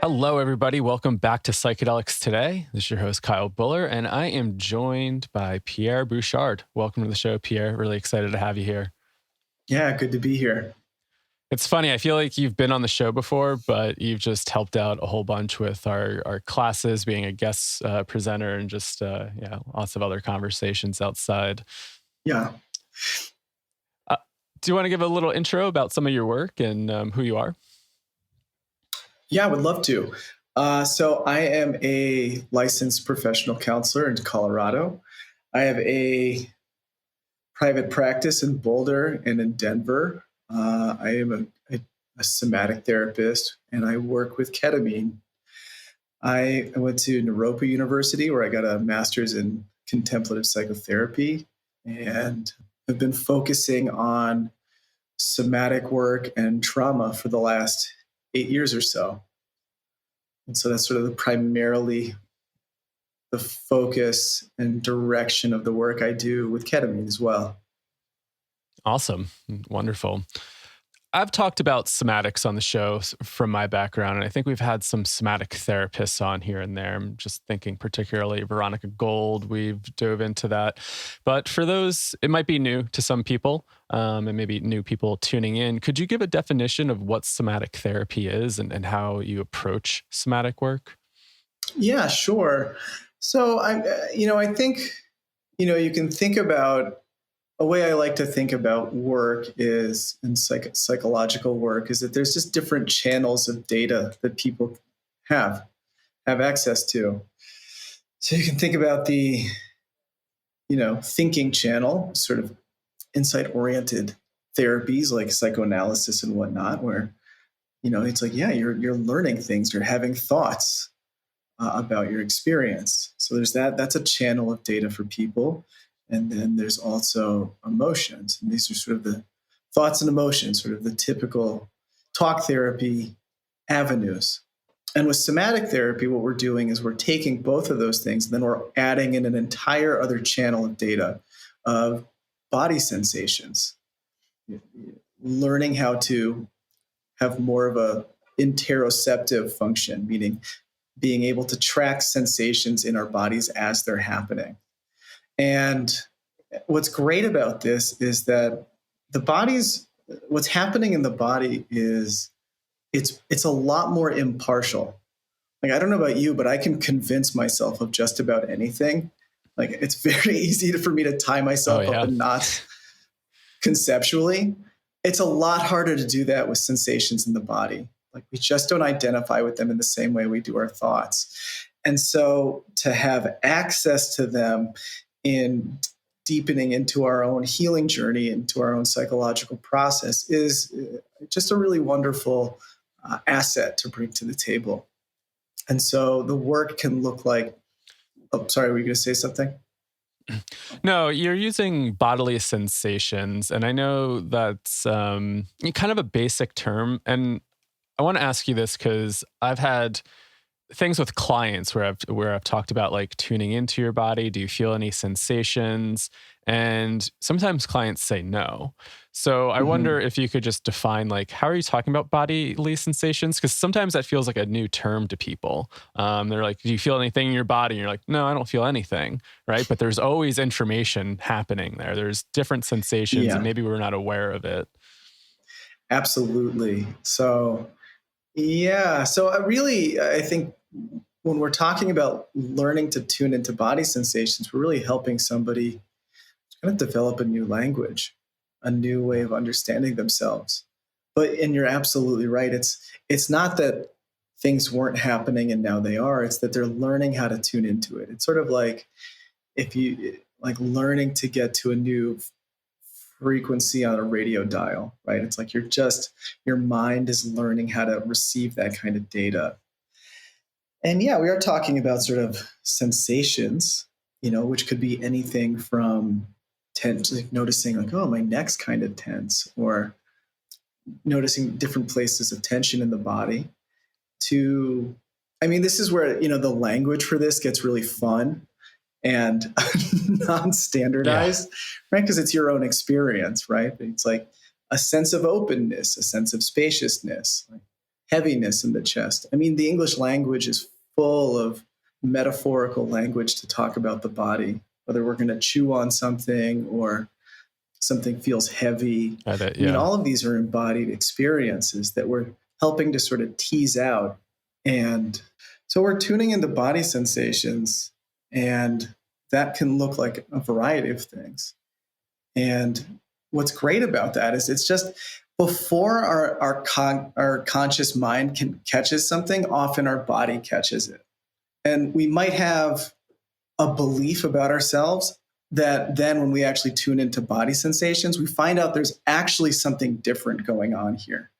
Hello, everybody. Welcome back to Psychedelics Today. This is your host, Kyle Buller, and I am joined by Pierre Bouchard. Welcome to the show, Pierre. Really excited to have you here. Yeah, good to be here. It's funny. I feel like you've been on the show before, but you've just helped out a whole bunch with our classes, being a guest presenter, and just lots of other conversations outside. Yeah. Do you want to give a little intro about some of your work and who you are? Yeah, I would love to. So I am a licensed professional counselor in Colorado. I have a private practice in Boulder and in Denver. I am a somatic therapist, and I work with ketamine. I went to Naropa University, where I got a master's in contemplative psychotherapy, and have been focusing on somatic work and trauma for the last 8 years or so. And so that's sort of primarily the focus and direction of the work I do with ketamine as well. Awesome. Wonderful. I've talked about somatics on the show from my background, and I think we've had some somatic therapists on here and there. I'm just thinking particularly Veronica Gold, we've dove into that. But for those, it might be new to some people, and maybe new people tuning in. Could you give a definition of what somatic therapy is and how you approach somatic work? Yeah, sure. So I think, you can think about a way I like to think about work is in psychological work is that there's just different channels of data that people have access to. So you can think about the, thinking channel, sort of insight-oriented therapies like psychoanalysis and whatnot, where, it's like, yeah, you're learning things, you're having thoughts about your experience. So there's that's a channel of data for people. And then there's also emotions. And these are sort of the thoughts and emotions, sort of the typical talk therapy avenues. And with somatic therapy, what we're doing is we're taking both of those things, and then we're adding in an entire other channel of data of body sensations, learning how to have more of a interoceptive function, meaning being able to track sensations in our bodies as they're happening. And what's great about this is that what's happening in the body is it's a lot more impartial. Like, I don't know about you, but I can convince myself of just about anything. Like, it's very easy for me to tie myself up in knots conceptually. It's a lot harder to do that with sensations in the body. Like, we just don't identify with them in the same way we do our thoughts. And so to have access to them in deepening into our own healing journey, into our own psychological process is just a really wonderful asset to bring to the table. And so the work can look like, sorry, were you going to say something? No, you're using bodily sensations, and I know that's kind of a basic term. And I want to ask you this because I've had things with clients where I've talked about like tuning into your body. Do you feel any sensations? And sometimes clients say no. So I wonder if you could just define, like, how are you talking about bodily sensations? Because sometimes that feels like a new term to people. They're like, do you feel anything in your body? And you're like, no, I don't feel anything, right? But there's always information happening there. There's different sensations, and maybe we're not aware of it. Absolutely. So, yeah. So I think when we're talking about learning to tune into body sensations, we're really helping somebody kind of develop a new language, a new way of understanding themselves. And you're absolutely right. It's not that things weren't happening and now they are. It's that they're learning how to tune into it. It's sort of like learning to get to a new frequency on a radio dial, right? It's like your mind is learning how to receive that kind of data. And yeah, we are talking about sort of sensations, which could be anything from noticing like, oh, my neck's kind of tense, or noticing different places of tension in the body, to, this is where, the language for this gets really fun and non-standardized, right? Because it's your own experience, right? It's like a sense of openness, a sense of spaciousness. heaviness in the chest. I mean, the English language is full of metaphorical language to talk about the body, whether we're going to chew on something or something feels heavy. I mean, all of these are embodied experiences that we're helping to sort of tease out. And so we're tuning into body sensations, and that can look like a variety of things. And what's great about that is it's just before our conscious mind catches something, often our body catches it. And we might have a belief about ourselves that then when we actually tune into body sensations, we find out there's actually something different going on here.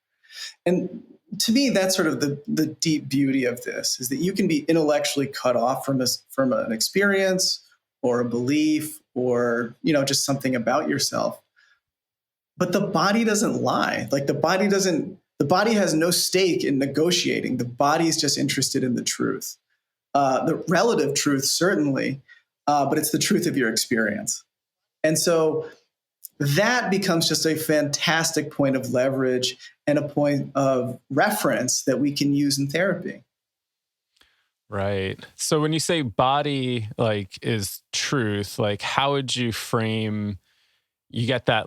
And to me, that's sort of the deep beauty of this, is that you can be intellectually cut off from an experience or a belief or, just something about yourself. But the body doesn't lie. Like the body has no stake in negotiating. The body is just interested in the truth. The relative truth, certainly, but it's the truth of your experience. And so that becomes just a fantastic point of leverage and a point of reference that we can use in therapy. Right. So when you say body is truth, how would you frame, you get that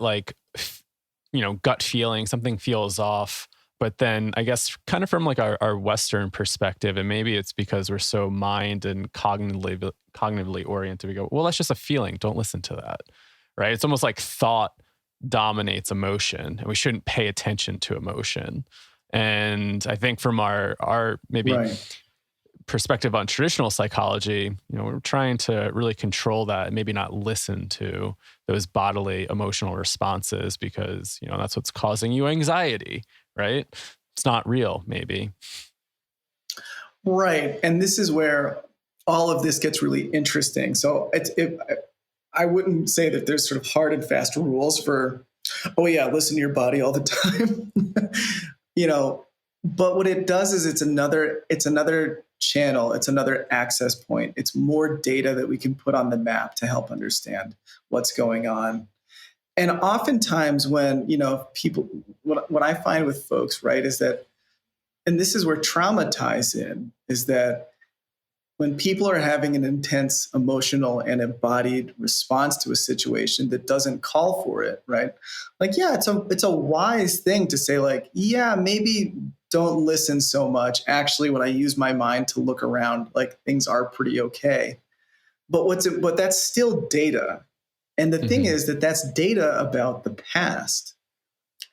gut feeling, something feels off, but then I guess kind of from our Western perspective, and maybe it's because we're so mind and cognitively oriented, we go, well, that's just a feeling. Don't listen to that. Right. It's almost like thought dominates emotion, and we shouldn't pay attention to emotion. And I think from our maybe perspective on traditional psychology, we're trying to really control that and maybe not listen to those bodily emotional responses because, that's what's causing you anxiety, right? It's not real, maybe. Right. And this is where all of this gets really interesting. So I wouldn't say that there's sort of hard and fast rules for, listen to your body all the time, but what it does is it's another channel. It's another access point. It's more data that we can put on the map to help understand what's going on. And oftentimes when, people, what I find with folks, right, is that, and this is where trauma ties in, is that when people are having an intense emotional and embodied response to a situation that doesn't call for it, right? It's a wise thing to say maybe don't listen so much. Actually, when I use my mind to look around, things are pretty okay. But that's still data. And the thing is that that's data about the past.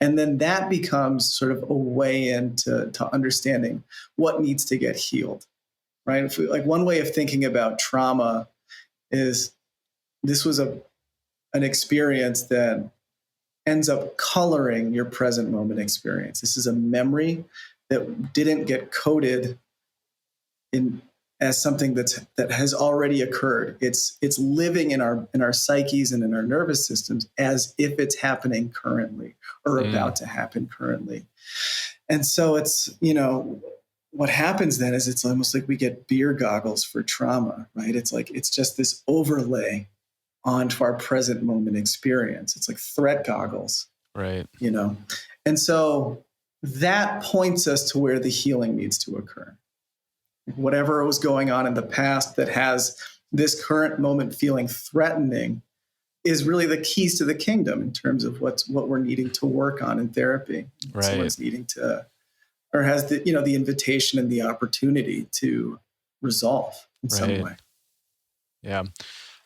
And then that becomes sort of a way into understanding what needs to get healed. Right? If one way of thinking about trauma is this was an experience that ends up coloring your present moment experience. This is a memory that didn't get coded as something that has already occurred. It's living in our psyches and in our nervous systems as if it's happening currently or about to happen currently. And so it's, what happens then is it's almost like we get beer goggles for trauma, right? It's just this overlay onto our present moment experience. It's like threat goggles, right? And so that points us to where the healing needs to occur. Whatever was going on in the past that has this current moment feeling threatening is really the keys to the kingdom in terms of what we're needing to work on in therapy. Right. Someone's needing to, or has the invitation and the opportunity to resolve in some way. Yeah.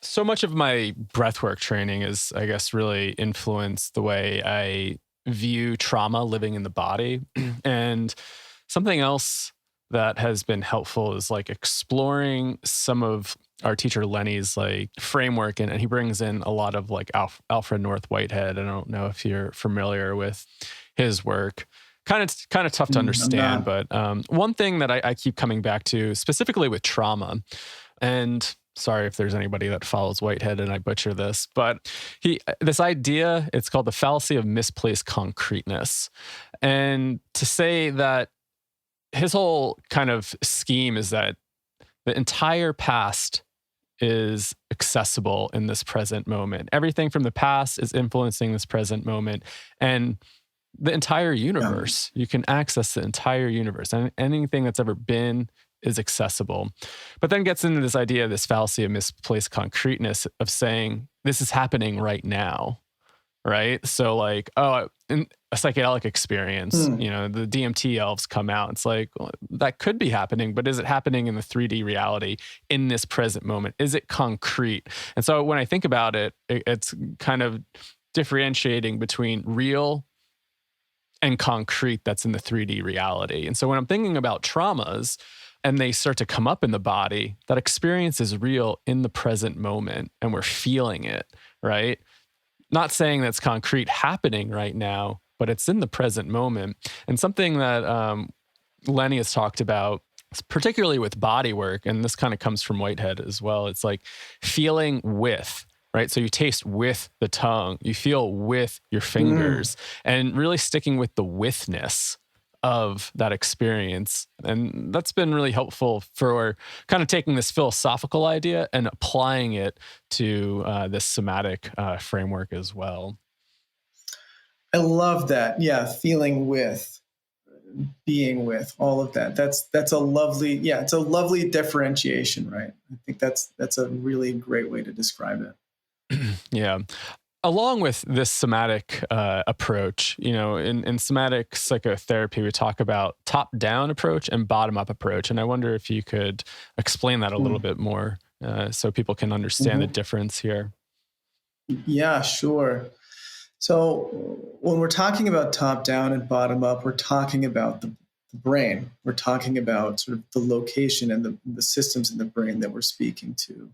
So much of my breathwork training is, I guess, really influenced the way I view trauma living in the body. And something else that has been helpful is exploring some of our teacher Lenny's framework. And he brings in a lot of Alfred North Whitehead. I don't know if you're familiar with his work. Kind of tough to understand, but one thing that I keep coming back to, specifically with trauma, and sorry if there's anybody that follows Whitehead and I butcher this, but this idea, it's called the fallacy of misplaced concreteness. And to say that his whole kind of scheme is that the entire past is accessible in this present moment. Everything from the past is influencing this present moment. And the entire Yeah. universe. You can access the entire universe, and anything that's ever been is accessible. But then gets into this idea, this fallacy of misplaced concreteness, of saying this is happening right now, right? So like, oh, in a psychedelic experience, Hmm. you know, the DMT elves come out. It's like, well, that could be happening, but is it happening in the 3D reality in this present moment? Is it concrete? And so when I think about it, it's kind of differentiating between real and concrete that's in the 3D reality. And so when I'm thinking about traumas and they start to come up in the body, that experience is real in the present moment and we're feeling it, right? Not saying that's concrete happening right now, but it's in the present moment. And something that Lenny has talked about, particularly with body work, and this kind of comes from Whitehead as well, it's like feeling with, right? So you taste with the tongue, you feel with your Mm. fingers, and really sticking with the withness of that experience. And that's been really helpful for kind of taking this philosophical idea and applying it to this somatic framework as well. I love that. Yeah, feeling with, being with, all of that. That's a lovely, yeah, it's a lovely differentiation, right? I think that's a really great way to describe it. Yeah. Along with this somatic approach, you know, in somatic psychotherapy, we talk about top-down approach and bottom-up approach. And I wonder if you could explain that a little Mm. bit more so people can understand the Mhm. difference here. Yeah, sure. So when we're talking about top down and bottom up, we're talking about the brain. We're talking about sort of the location and the systems in the brain that we're speaking to.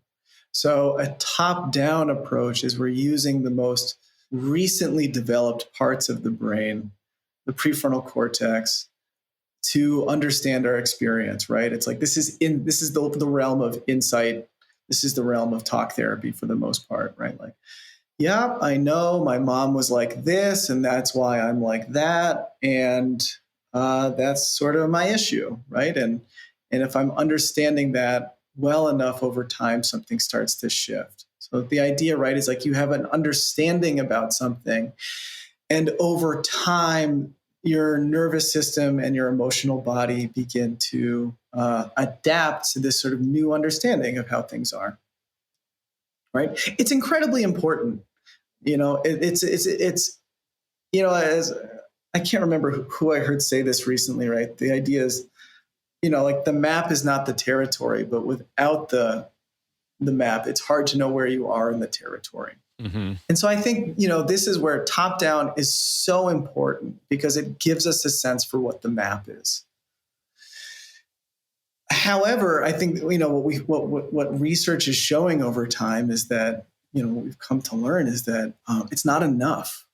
So a top down approach is we're using the most recently developed parts of the brain, the prefrontal cortex, to understand our experience, right? It's like this is the realm of insight. This is the realm of talk therapy for the most part, right? Like, yeah, I know my mom was like this, and that's why I'm like that, and that's sort of my issue, right? And if I'm understanding that well enough over time, something starts to shift. So the idea, right, is like you have an understanding about something, and over time, your nervous system and your emotional body begin to adapt to this sort of new understanding of how things are, right? It's incredibly important. You know, it's you know, as I can't remember who I heard say this recently, right? The idea is, you know, like the map is not the territory, but without the map, it's hard to know where you are in the territory. Mm-hmm. And so I think, you know, this is where top down is so important because it gives us a sense for what the map is. However, I think, you know, what research is showing over time is that, you know, what we've come to learn is that it's not enough.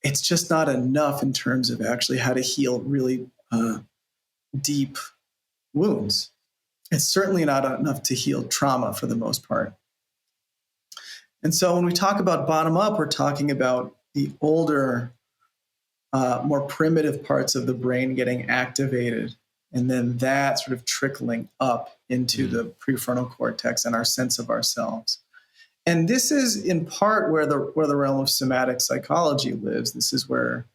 It's just not enough in terms of actually how to heal really deep wounds. It's certainly not enough to heal trauma for the most part. And so when we talk about bottom up, we're talking about the older, more primitive parts of the brain getting activated, and then that sort of trickling up into the prefrontal cortex and our sense of ourselves. And this is in part where the realm of somatic psychology lives. This is where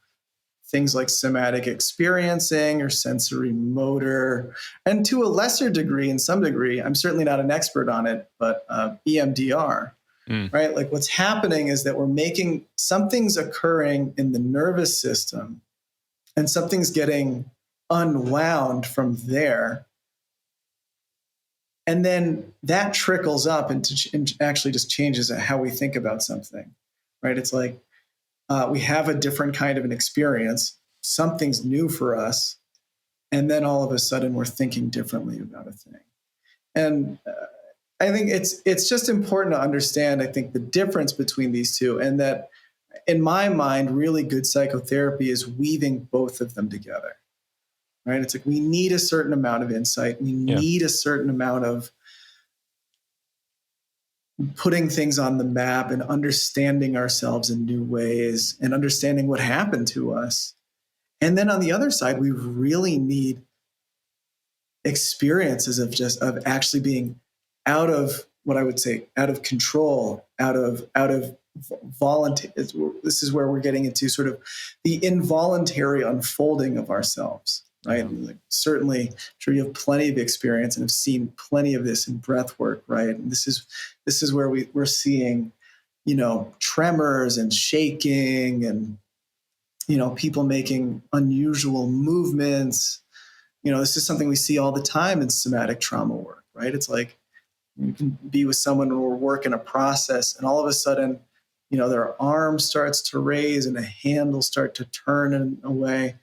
things like somatic experiencing or sensory motor, and to a lesser degree, in some degree, I'm certainly not an expert on it, but EMDR, right? Like what's happening is that we're making something's occurring in the nervous system and something's getting unwound from there. And then that trickles up and actually just changes how we think about something, right? It's like we have a different kind of an experience. Something's new for us. And then all of a sudden we're thinking differently about a thing. And I think it's just important to understand, I think, the difference between these two. And that in my mind, really good psychotherapy is weaving both of them together. Right? It's like we need a certain amount of insight. We need a certain amount of putting things on the map and understanding ourselves in new ways and understanding what happened to us. And then on the other side, we really need experiences of actually being out of what I would say, out of control, out of voluntary. This is where we're getting into sort of the involuntary unfolding of ourselves, right? Like, certainly, I'm sure you have plenty of experience and have seen plenty of this in breathwork, right? And this is where we're seeing, tremors and shaking and, people making unusual movements. This is something we see all the time in somatic trauma work, right? It's like you can be with someone or work in a process, and all of a sudden, their arm starts to raise and a hand will start to turn in a way.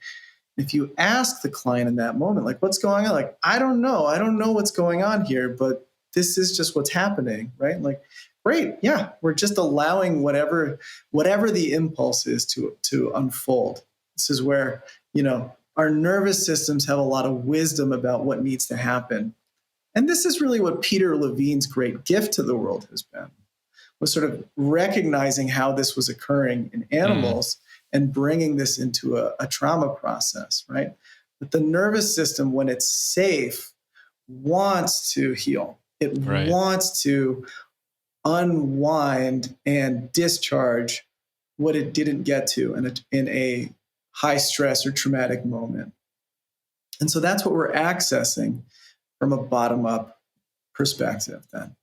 If you ask the client in that moment, like, what's going on? Like, I don't know what's going on here, but this is just what's happening, right? Like, great. Yeah. We're just allowing whatever the impulse is to unfold. This is where, our nervous systems have a lot of wisdom about what needs to happen. And this is really what Peter Levine's great gift to the world has been, was sort of recognizing how this was occurring in animals and bringing this into a trauma process, right? But the nervous system, when it's safe, wants to heal. It wants to unwind and discharge what it didn't get to in a high stress or traumatic moment. And so that's what we're accessing from a bottom-up perspective then.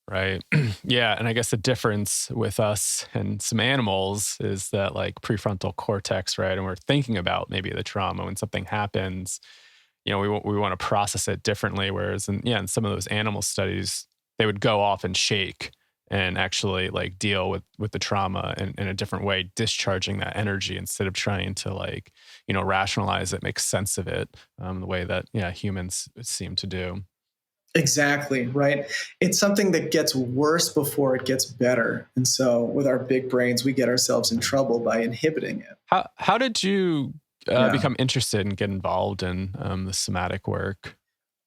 Right. Yeah. And I guess the difference with us and some animals is that, like, prefrontal cortex, right? And we're thinking about maybe the trauma when something happens, we want to process it differently. Whereas in some of those animal studies, they would go off and shake and actually, like, deal with the trauma in a different way, discharging that energy instead of trying to, like, rationalize it, make sense of it, the way that, humans seem to do. Exactly, right? It's something that gets worse before it gets better. And so with our big brains, we get ourselves in trouble by inhibiting it. How did you become interested and get involved in the somatic work?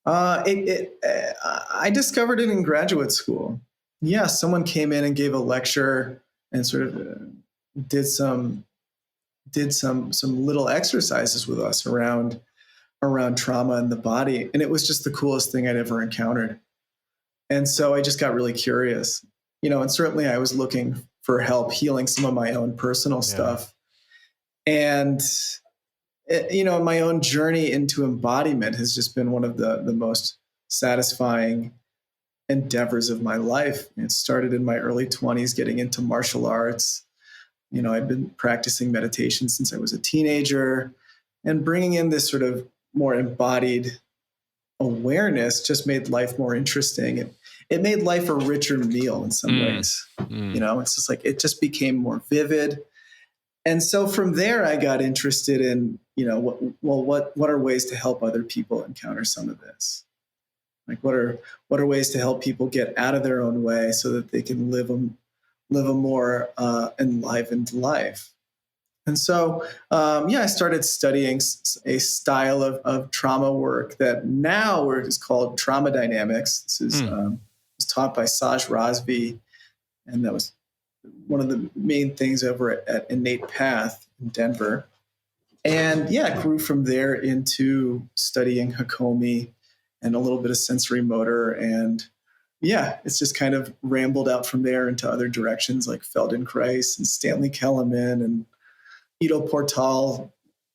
I discovered it in graduate school. Yeah, someone came in and gave a lecture and sort of did some little exercises with us around trauma in the body. And it was just the coolest thing I'd ever encountered. And so I just got really curious, and certainly I was looking for help healing some of my own personal stuff. And, my own journey into embodiment has just been one of the most satisfying endeavors of my life. It started in my early 20s, getting into martial arts. I've been practicing meditation since I was a teenager, and bringing in this sort of more embodied awareness just made life more interesting. It made life a richer meal in some ways. It's just like, it just became more vivid. And so from there, I got interested in, what are ways to help other people encounter some of this? Like, what are ways to help people get out of their own way so that they can live a more enlivened life? And so, I started studying a style of trauma work that now is called trauma dynamics. This is was taught by Saj Razvi, and that was one of the main things over at Innate Path in Denver. And it grew from there into studying Hakomi and a little bit of sensory motor. And it's just kind of rambled out from there into other directions like Feldenkrais and Stanley Kellerman and Ido Portal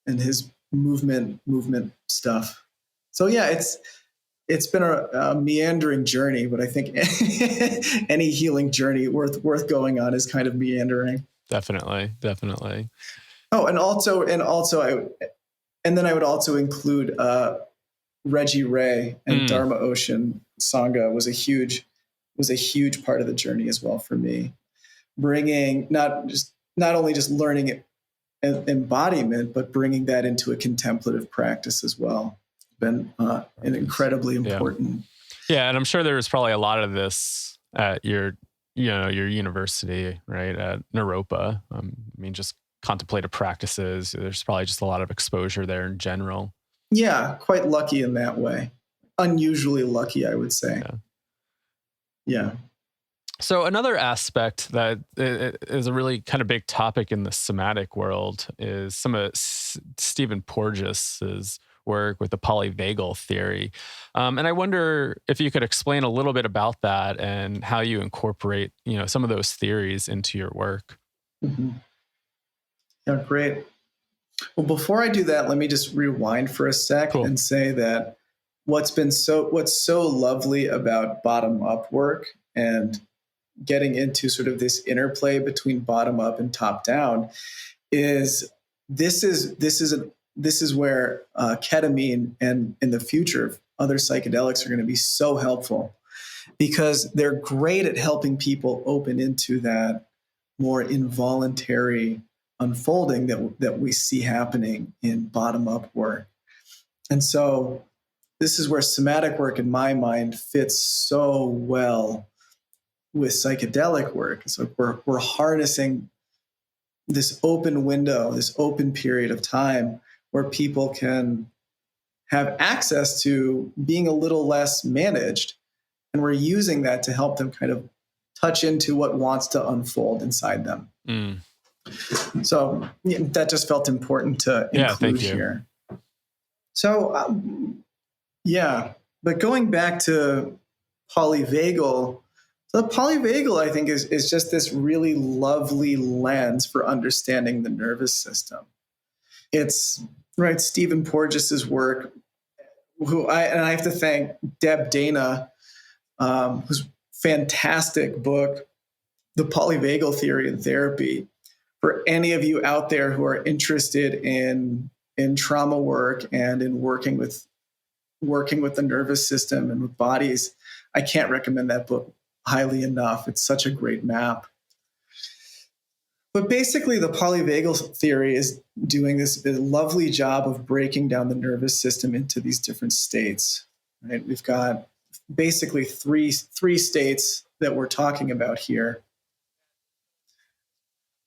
and his movement stuff. So it's been a meandering journey, but I think any healing journey worth going on is kind of meandering. Definitely. Oh, and then I would also include Reggie Ray and Dharma Ocean Sangha was a huge part of the journey as well for me, bringing not only just learning it embodiment, but bringing that into a contemplative practice as well. Been an incredibly important. Yeah, and I'm sure there was probably a lot of this at your university, right, at Naropa. Just contemplative practices. There's probably just a lot of exposure there in general. Yeah, quite lucky in that way. Unusually lucky, I would say. Yeah. So another aspect that is a really kind of big topic in the somatic world is some of Stephen Porges's work with the polyvagal theory. And I wonder if you could explain a little bit about that and how you incorporate, some of those theories into your work. Mm-hmm. Yeah, great. Well, before I do that, let me just rewind for a sec Cool. and say that what's so lovely about bottom up work and getting into sort of this interplay between bottom up and top down is this is where ketamine and in the future other psychedelics are going to be so helpful, because they're great at helping people open into that more involuntary unfolding that we see happening in bottom up work. And so this is where somatic work in my mind fits so well with psychedelic work. So we're harnessing this open window, this open period of time where people can have access to being a little less managed. And we're using that to help them kind of touch into what wants to unfold inside them. Mm. So that just felt important to include here. So, but going back to polyvagal, the polyvagal, I think, is just this really lovely lens for understanding the nervous system. It's right, Stephen Porges's work, I have to thank Deb Dana, whose fantastic book, The Polyvagal Theory and Therapy. For any of you out there who are interested in trauma work and in working with the nervous system and with bodies, I can't recommend that book highly enough. It's such a great map. But basically, the polyvagal theory is doing this lovely job of breaking down the nervous system into these different states. Right? We've got basically three states that we're talking about here.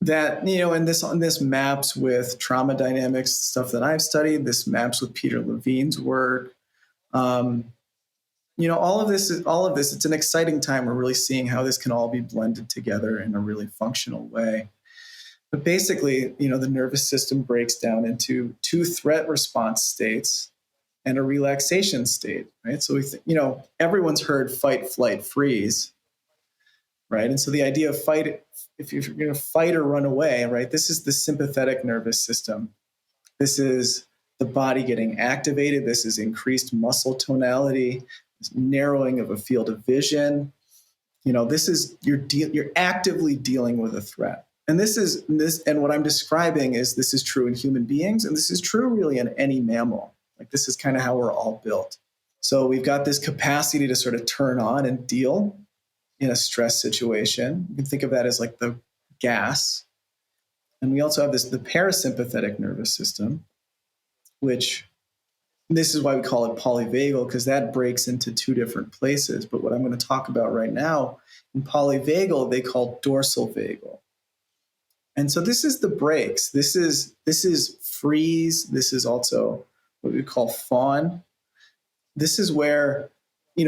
That, and this maps with trauma dynamics, stuff that I've studied. This maps with Peter Levine's work. All of this, it's an exciting time. We're really seeing how this can all be blended together in a really functional way. But basically, the nervous system breaks down into two threat response states and a relaxation state, right? So everyone's heard fight, flight, freeze, right? And so the idea of fight, if you're going to fight or run away, right? This is the sympathetic nervous system. This is the body getting activated. This is increased muscle tonality, this narrowing of a field of vision. This is you're actively dealing with a threat. And and what I'm describing this is true in human beings, and this is true really in any mammal. Like, this is kind of how we're all built. So we've got this capacity to sort of turn on and deal in a stress situation. You can think of that as like the gas. And we also have the parasympathetic nervous system, which this is why we call it polyvagal, because that breaks into two different places. But what I'm going to talk about right now, in polyvagal, they call dorsal vagal. And so this is the breaks. This is freeze. This is also what we call fawn. This is where,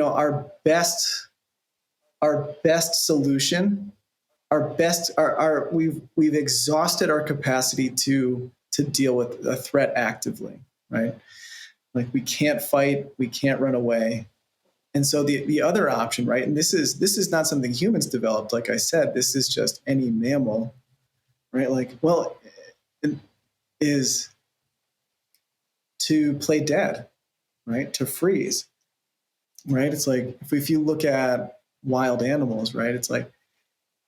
our best solution, we've exhausted our capacity to deal with a threat actively, right? Like, we can't fight, we can't run away. And so the other option, right? And this is not something humans developed. Like I said, this is just any mammal, right? Like, well, is to play dead, right? To freeze, right? It's like, if you look at wild animals, right? It's like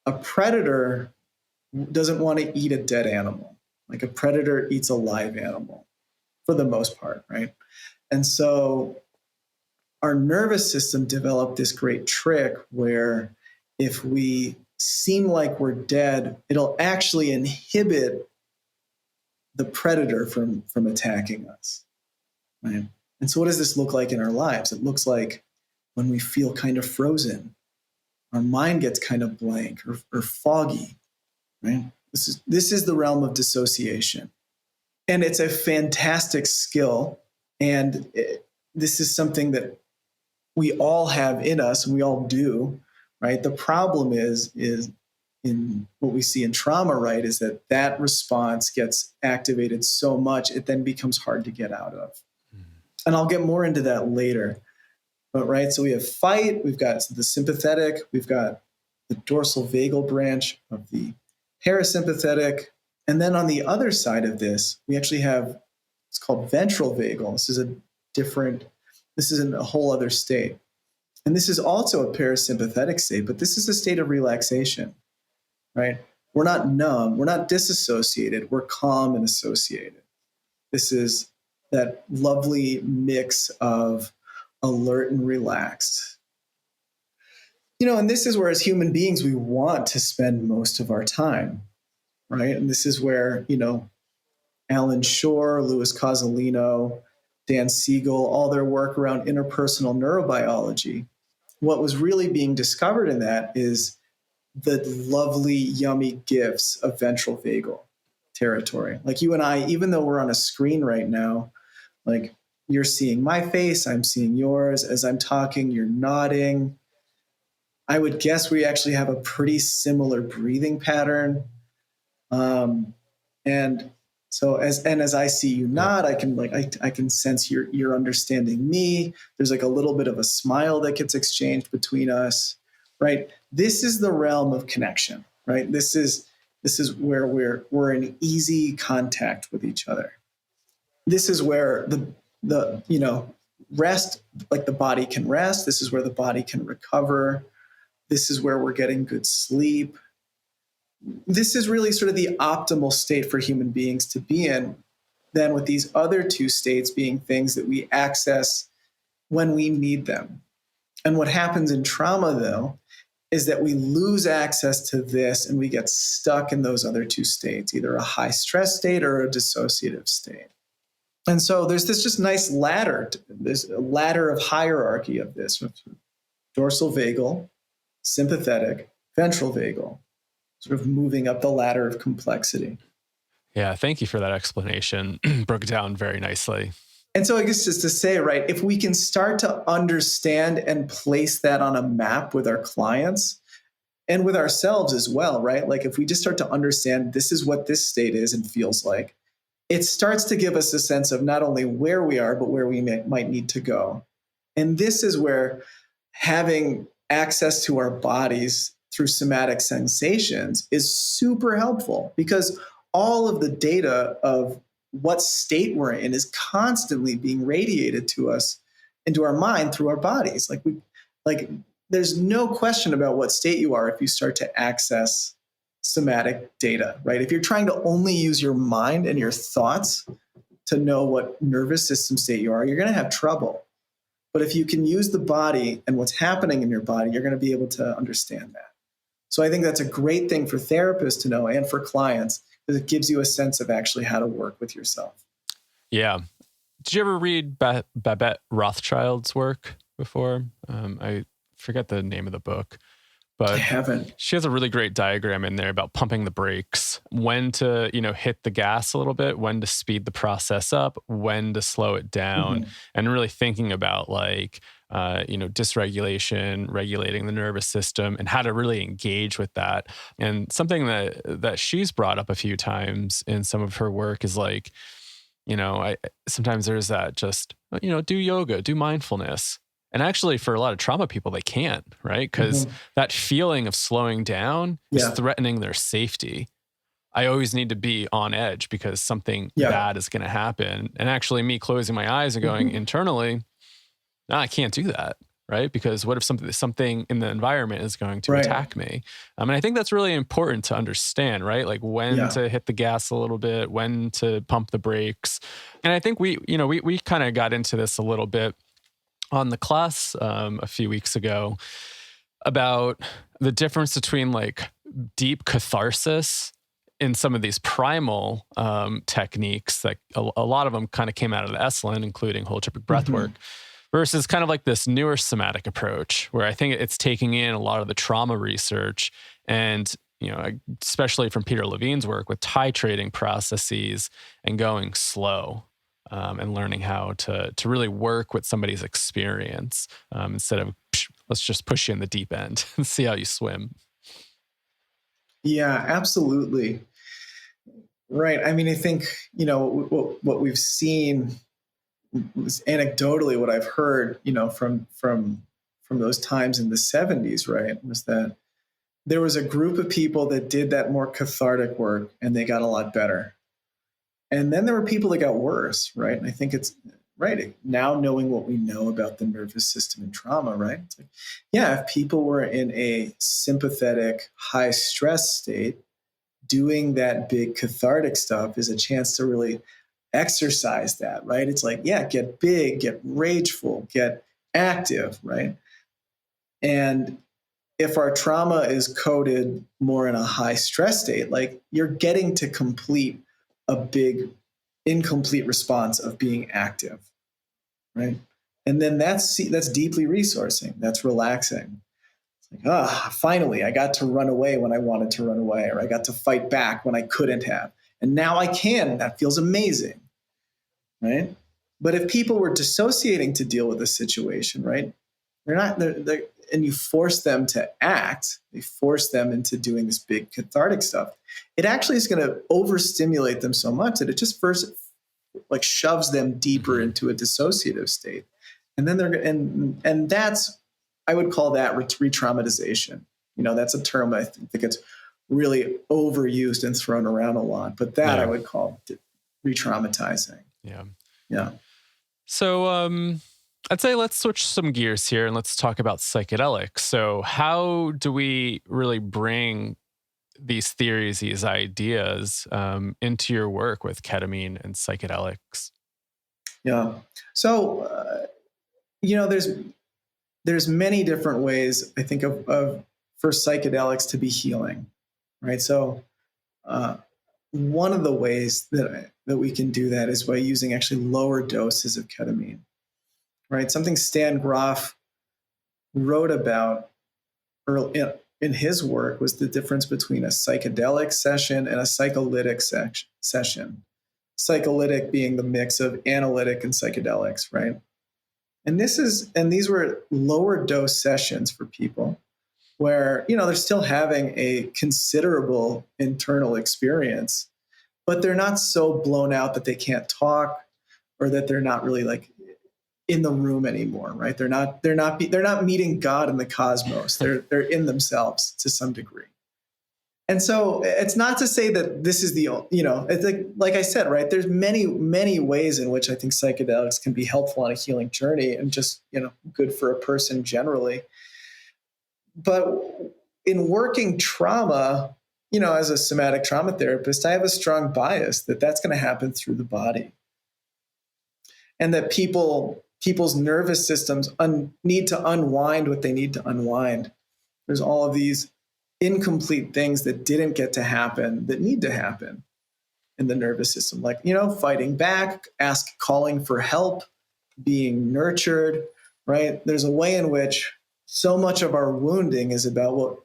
a predator doesn't want to eat a dead animal. Like, a predator eats a live animal for the most part, right? And so our nervous system developed this great trick where if we seem like we're dead, it'll actually inhibit the predator from attacking us, right? And so what does this look like in our lives? It looks like when we feel kind of frozen, our mind gets kind of blank or foggy, right? This is the realm of dissociation. And it's a fantastic skill. And this is something that we all have in us, and we all do, right? The problem is in what we see in trauma, right, is that response gets activated so much, it then becomes hard to get out of. And I'll get more into that later. But right, so we have fight, we've got the sympathetic, we've got the dorsal vagal branch of the parasympathetic. And then on the other side of this, we actually have, it's called ventral vagal. This is a whole other state. And this is also a parasympathetic state, but this is a state of relaxation, right? We're not numb, we're not disassociated, we're calm and associated. This is that lovely mix of alert and relaxed. And this is where, as human beings, we want to spend most of our time, right? And this is where, Alan Shore, Louis Cozolino, Dan Siegel, all their work around interpersonal neurobiology, what was really being discovered in that is the lovely, yummy gifts of ventral vagal territory. Like you and I, even though we're on a screen right now, like you're seeing my face, I'm seeing yours. As I'm talking, you're nodding. I would guess we actually have a pretty similar breathing pattern. And so as I see you nod, I can sense you're understanding me. There's like a little bit of a smile that gets exchanged between us, right? This is the realm of connection, right? This is where we're in easy contact with each other. This is where the rest, like the body can rest. This is where the body can recover. This is where we're getting good sleep. This is really sort of the optimal state for human beings to be in. Then with these other two states being things that we access when we need them. And what happens in trauma, though, is that we lose access to this and we get stuck in those other two states, either a high stress state or a dissociative state. And so there's this just nice ladder. There's a ladder of hierarchy of this: dorsal vagal, sympathetic, ventral vagal, sort of moving up the ladder of complexity. Yeah, thank you for that explanation. Broke it down very nicely. And so I guess just to say, right, if we can start to understand and place that on a map with our clients and with ourselves as well, right? Like if we just start to understand this is what this state is and feels like, it starts to give us a sense of not only where we are, but where we might need to go. And this is where having access to our bodies through somatic sensations is super helpful, because all of the data of what state we're in is constantly being radiated to us into our mind through our bodies. Like there's no question about what state you are if you start to access somatic data, right? If you're trying to only use your mind and your thoughts to know what nervous system state you are, you're going to have trouble. But if you can use the body and what's happening in your body, you're going to be able to understand that. So I think that's a great thing for therapists to know and for clients, because it gives you a sense of actually how to work with yourself. Yeah. Did you ever read Babette Rothschild's work before? I forget the name of the book, but I haven't. She has a really great diagram in there about pumping the brakes, when to, hit the gas a little bit, when to speed the process up, when to slow it down, and really thinking about dysregulation, regulating the nervous system, and how to really engage with that. And something that she's brought up a few times in some of her work is like, sometimes there's that just, do yoga, do mindfulness. And actually, for a lot of trauma people, they can't, right? Because that feeling of slowing down is threatening their safety. I always need to be on edge because something bad is going to happen. And actually, me closing my eyes and going internally, no, I can't do that, right? Because what if something in the environment is going to attack me? And I think that's really important to understand, right? Like when to hit the gas a little bit, when to pump the brakes. And I think we kind of got into this a little bit on the class a few weeks ago about the difference between like deep catharsis in some of these primal techniques, like a lot of them kind of came out of the Esalen, including holotropic breathwork, versus kind of like this newer somatic approach, where I think it's taking in a lot of the trauma research and, especially from Peter Levine's work with titrating processes and going slow. And learning how to really work with somebody's experience instead of let's just push you in the deep end and see how you swim. Yeah, absolutely. Right. I mean, I think, what we've seen anecdotally what I've heard, from those times in the 70s, right, was that there was a group of people that did that more cathartic work and they got a lot better. And then there were people that got worse, right? And I think it's right now, knowing what we know about the nervous system and trauma, right? It's like, yeah, if people were in a sympathetic, high stress state, doing that big cathartic stuff is a chance to really exercise that, right? It's like, yeah, get big, get rageful, get active, right? And if our trauma is coded more in a high stress state, like you're getting to complete a big incomplete response of being active, right? And then that's deeply resourcing. That's relaxing. It's like, finally, I got to run away when I wanted to run away, or I got to fight back when I couldn't have. And now I can. That feels amazing, right? But if people were dissociating to deal with a situation, right, they're and you force them to act, they force them into doing this big cathartic stuff, it actually is going to overstimulate them so much that it just first like shoves them deeper into a dissociative state. And then and that's, I would call that re-traumatization. That's a term I think that gets really overused and thrown around a lot, but that I would call re-traumatizing. Yeah. So, I'd say let's switch some gears here and let's talk about psychedelics. So how do we really bring these theories, these ideas into your work with ketamine and psychedelics? Yeah. So, there's many different ways, I think, of for psychedelics to be healing, right? So one of the ways that we can do that is by using actually lower doses of ketamine. Right, something Stan Grof wrote about early in his work was the difference between a psychedelic session and a psycholytic session. Psycholytic being the mix of analytic and psychedelics, right? And these were lower dose sessions for people where they're still having a considerable internal experience, but they're not so blown out that they can't talk or that they're not really like in the room anymore, right? They're not meeting God in the cosmos. They're in themselves to some degree. And so it's not to say that this is it's like I said, right? There's many ways in which I think psychedelics can be helpful on a healing journey and just, good for a person generally. But in working trauma, as a somatic trauma therapist, I have a strong bias that that's going to happen through the body. And that people's nervous systems need to unwind what they need to unwind. There's all of these incomplete things that didn't get to happen that need to happen in the nervous system, like, fighting back, calling for help, being nurtured, right? There's a way in which so much of our wounding is about what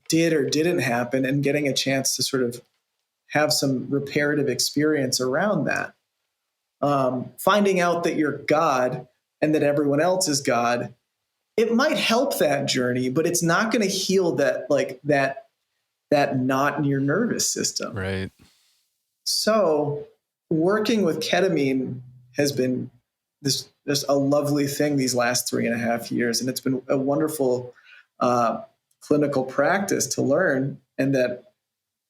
did or didn't happen and getting a chance to sort of have some reparative experience around that. Finding out that you're God and that everyone else is God, it might help that journey, but it's not going to heal that knot in your nervous system. Right. So working with ketamine has been this a lovely thing these last 3.5 years. And it's been a wonderful clinical practice to learn. And that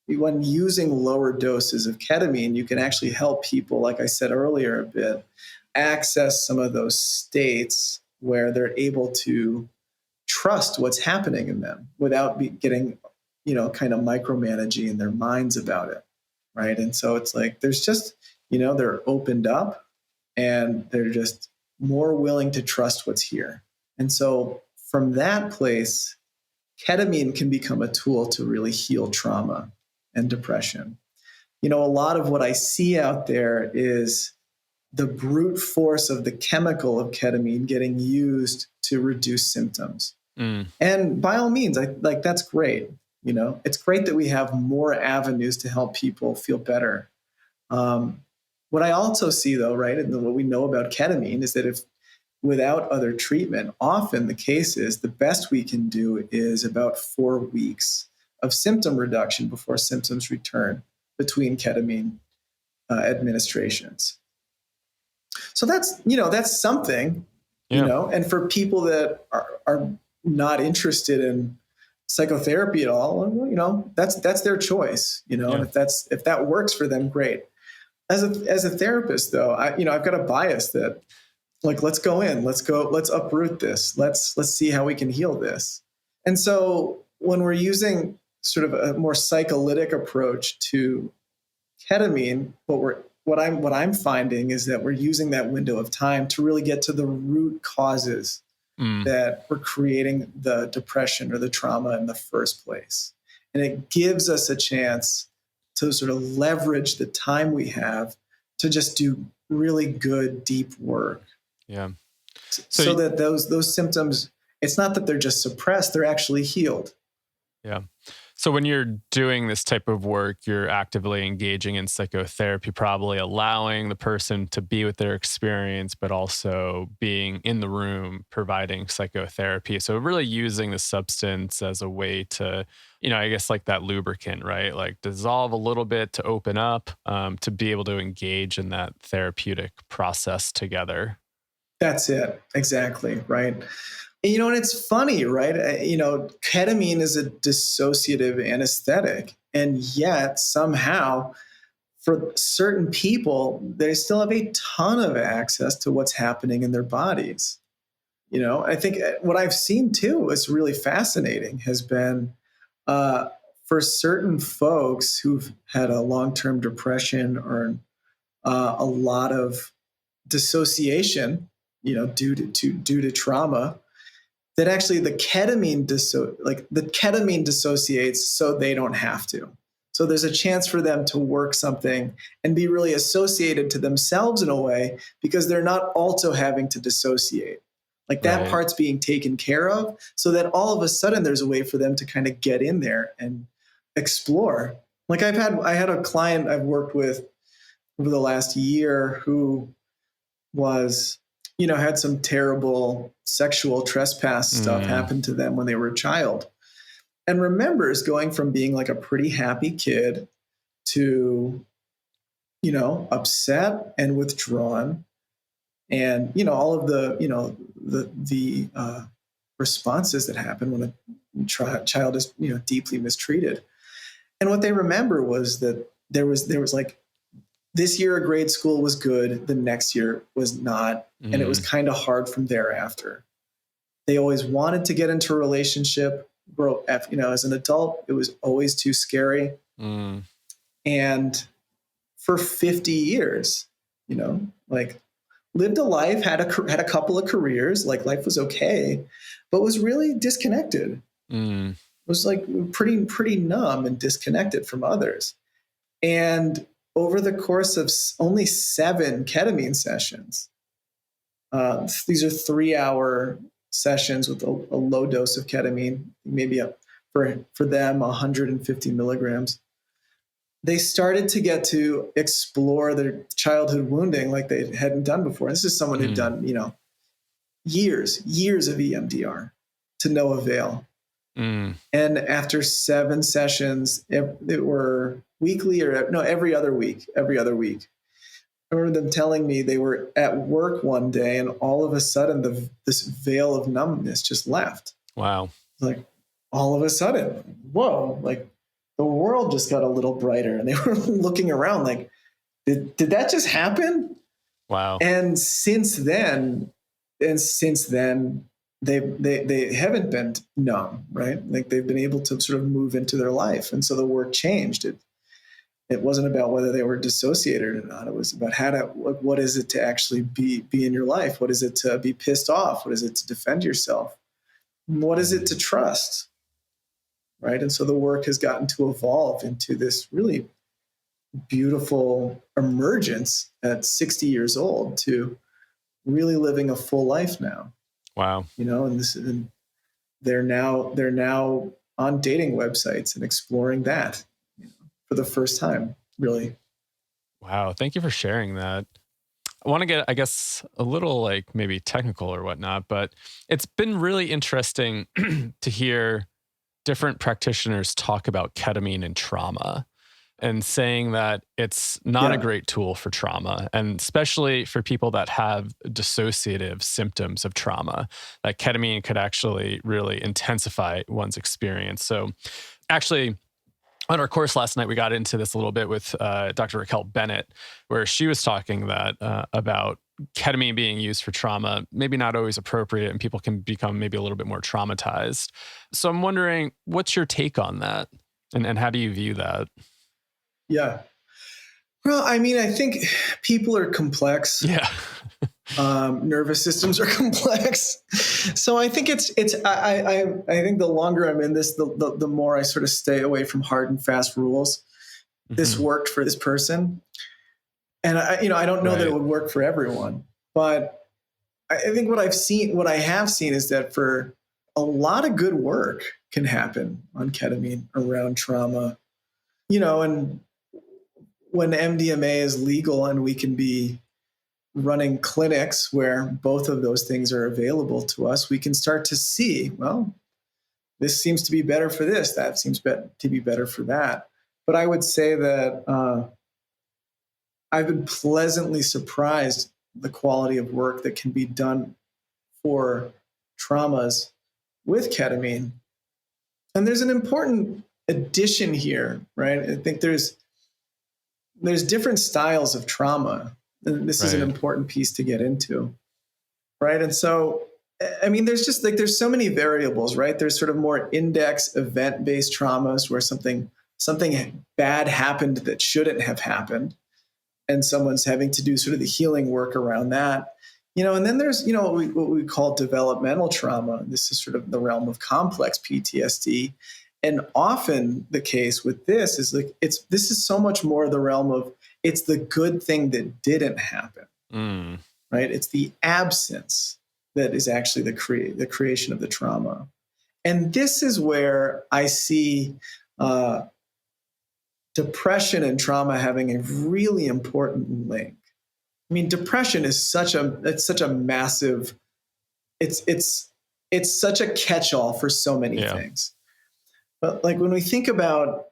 when using lower doses of ketamine, you can actually help people, like I said earlier a bit, access some of those states where they're able to trust what's happening in them without getting, kind of micromanaging in their minds about it, right? And so it's like there's just, they're opened up and they're just more willing to trust what's here. And so from that place, ketamine can become a tool to really heal trauma and depression. A lot of what I see out there is the brute force of the chemical of ketamine getting used to reduce symptoms. And by all means, that's great. It's great that we have more avenues to help people feel better. What I also see though, right, and what we know about ketamine is that if without other treatment, often the case is the best we can do is about 4 weeks of symptom reduction before symptoms return between ketamine administrations. So that's something, Yeah. and for people that are not interested in psychotherapy at all, that's their choice, Yeah. and if that works for them, great. As a therapist though, I've got a bias that, like, let's uproot this. Let's see how we can heal this. And so when we're using sort of a more psycholytic approach to ketamine, what I'm finding is that we're using that window of time to really get to the root causes Mm. that were creating the depression or the trauma in the first place. And it gives us a chance to sort of leverage the time we have to just do really good, deep work. Yeah. So that those symptoms, it's not that they're just suppressed, they're actually healed. Yeah. So when you're doing this type of work, you're actively engaging in psychotherapy, probably allowing the person to be with their experience, but also being in the room, providing psychotherapy. So really using the substance as a way to, I guess like that lubricant, right? Like dissolve a little bit to open up, to be able to engage in that therapeutic process together. That's it. Exactly. Right. And it's funny, right? Ketamine is a dissociative anesthetic, and yet somehow for certain people, they still have a ton of access to what's happening in their bodies. I think what I've seen too is really fascinating has been for certain folks who've had a long-term depression or a lot of dissociation, due to trauma, that actually the ketamine dissociates so they don't have to. So there's a chance for them to work something and be really associated to themselves in a way because they're not also having to dissociate. Like that Right. part's being taken care of so that all of a sudden there's a way for them to kind of get in there and explore. Like I had a client I've worked with over the last year who was, had some terrible sexual trespass stuff happen to them when they were a child, and remembers going from being like a pretty happy kid to, upset and withdrawn, and all of the the responses that happen when a child is deeply mistreated. And what they remember was that there was like, this year at grade school was good, the next year was not, and it was kind of hard from thereafter. They always wanted to get into a relationship, as an adult, it was always too scary. And for 50 years, like lived a life, had a couple of careers, like life was okay, but was really disconnected. Was like pretty numb and disconnected from others. And over the course of only 7 ketamine sessions, these are 3-hour sessions with a low dose of ketamine, maybe for them 150 milligrams. They started to get to explore their childhood wounding like they hadn't done before. This is someone who'd done, years of EMDR to no avail. And after 7 sessions, it were weekly every other week. I remember them telling me they were at work one day and all of a sudden this veil of numbness just left. Wow. Like all of a sudden, whoa, like the world just got a little brighter, and they were looking around like, did that just happen? Wow. And since then, they haven't been numb, right? Like they've been able to sort of move into their life. And so the work changed. It wasn't about whether they were dissociated or not. It was about what is it to actually be in your life? What is it to be pissed off? What is it to defend yourself? What is it to trust? Right. And so the work has gotten to evolve into this really beautiful emergence at 60 years old to really living a full life now. Wow. And they're now on dating websites and exploring that for the first time, really. Wow. Thank you for sharing that. I want to get, I guess, a little like maybe technical or whatnot, but it's been really interesting to hear different practitioners talk about ketamine and trauma. and saying that it's not a great tool for trauma, and especially for people that have dissociative symptoms of trauma, that ketamine could actually really intensify one's experience. So actually, on our course last night, we got into this a little bit with Dr. Raquel Bennett, where she was talking that about ketamine being used for trauma, maybe not always appropriate, and people can become maybe a little bit more traumatized. So I'm wondering, what's your take on that? And how do you view that? Yeah. Well, I mean, I think people are complex. Yeah. Nervous systems are complex. So I think I think the longer I'm in this, the more I sort of stay away from hard and fast rules. This worked for this person. And I don't know that it would work for everyone, but I think what I have seen is that for a lot of good work can happen on ketamine around trauma, and when MDMA is legal and we can be running clinics where both of those things are available to us, we can start to see, well, this seems to be better for this, that seems to be better for that. But I would say that I've been pleasantly surprised the quality of work that can be done for traumas with ketamine. And there's an important addition here, right? I think there's different styles of trauma. And this is an important piece to get into, right? And so, I mean, there's so many variables, right? There's sort of more index event-based traumas where something bad happened that shouldn't have happened, and someone's having to do sort of the healing work around that. And then there's, what we call developmental trauma. This is sort of the realm of complex PTSD. And often the case with this is this is so much more the realm of, it's the good thing that didn't happen, right? It's the absence that is actually the creation of the trauma. And this is where I see depression and trauma having a really important link. I mean, depression is such a massive, it's such a catch-all for so many things. But like when we think about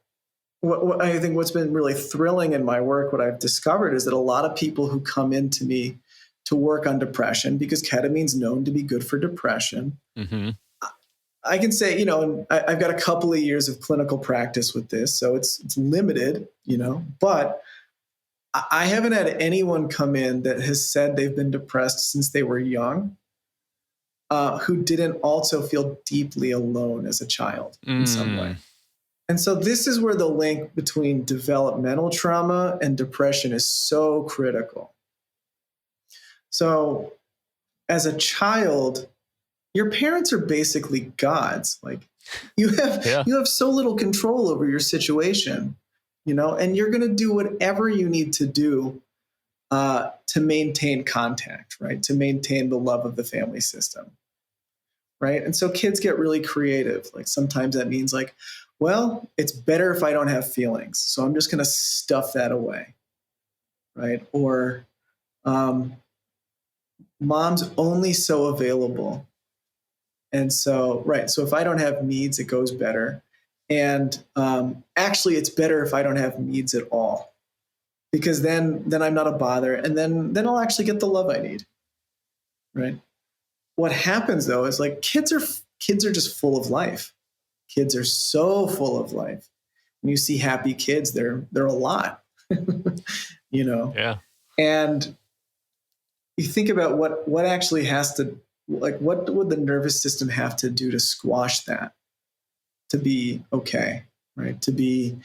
what I think what's been really thrilling in my work, what I've discovered is that a lot of people who come into me to work on depression, because ketamine's known to be good for depression. I can say, I've got a couple of years of clinical practice with this, so it's limited, but I haven't had anyone come in that has said they've been depressed since they were young, who didn't also feel deeply alone as a child in some way. And so this is where the link between developmental trauma and depression is so critical. So as a child, your parents are basically gods. Like you have so little control over your situation, and you're going to do whatever you need to do to maintain contact, right? To maintain the love of the family system, right? And so kids get really creative. Like sometimes that means like, well, it's better if I don't have feelings, so I'm just going to stuff that away, right? Or mom's only so available. And so, so if I don't have needs, it goes better. And actually, it's better if I don't have needs at all, because then I'm not a bother, and then I'll actually get the love I need, right? What happens though is like kids are just full of life. Kids are so full of life. When you see happy kids, they're a lot, Yeah. And you think about what actually has to, like, what would the nervous system have to do to squash that, to be okay, right? To be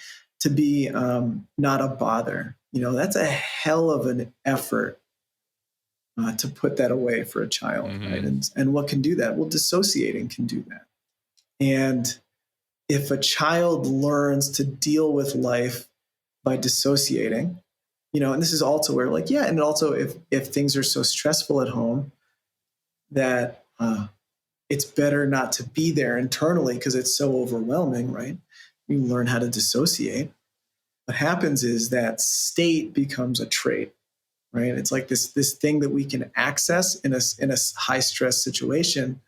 not a bother. That's a hell of an effort to put that away for a child, right? And what can do that? Well, dissociating can do that. And if a child learns to deal with life by dissociating, and this is also where and also if things are so stressful at home that it's better not to be there internally because it's so overwhelming, right? You learn how to dissociate. What happens is that state becomes a trait, right? It's like this thing that we can access in a high stress situation,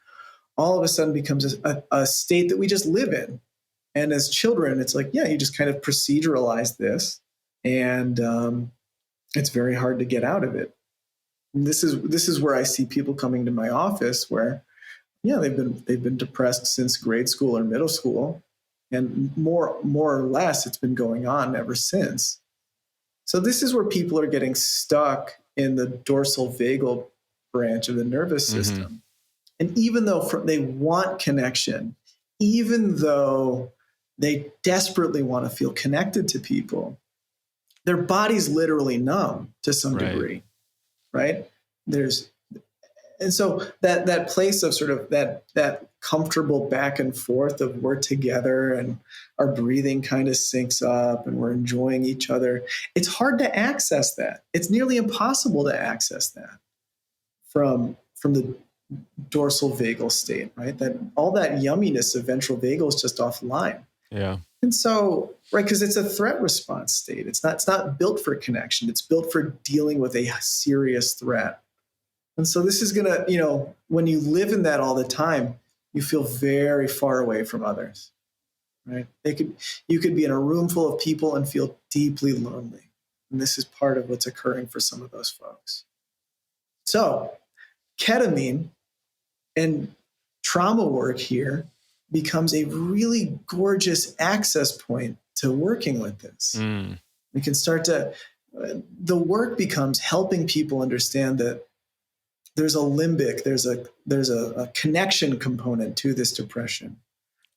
all of a sudden becomes a state that we just live in. And as children, it's like, yeah, you just kind of proceduralize this, and it's very hard to get out of it. And this is where I see people coming to my office where, yeah, they've been depressed since grade school or middle school, and more or less it's been going on ever since. So this is where people are getting stuck in the dorsal vagal branch of the nervous system. And even though they want connection, even though they desperately want to feel connected to people, their body's literally numb to some degree, right? And so that place of sort of that comfortable back and forth of we're together and our breathing kind of syncs up and we're enjoying each other. It's hard to access that. It's nearly impossible to access that from the dorsal vagal state, right? That all that yumminess of ventral vagal is just offline. Yeah. And so, right, because it's a threat response state. It's not built for connection. It's built for dealing with a serious threat. And so this is going to, when you live in that all the time, you feel very far away from others, right? You could be in a room full of people and feel deeply lonely. And this is part of what's occurring for some of those folks. So ketamine and trauma work here becomes a really gorgeous access point to working with this. We can start the work becomes helping people understand that there's a limbic, there's a connection component to this depression,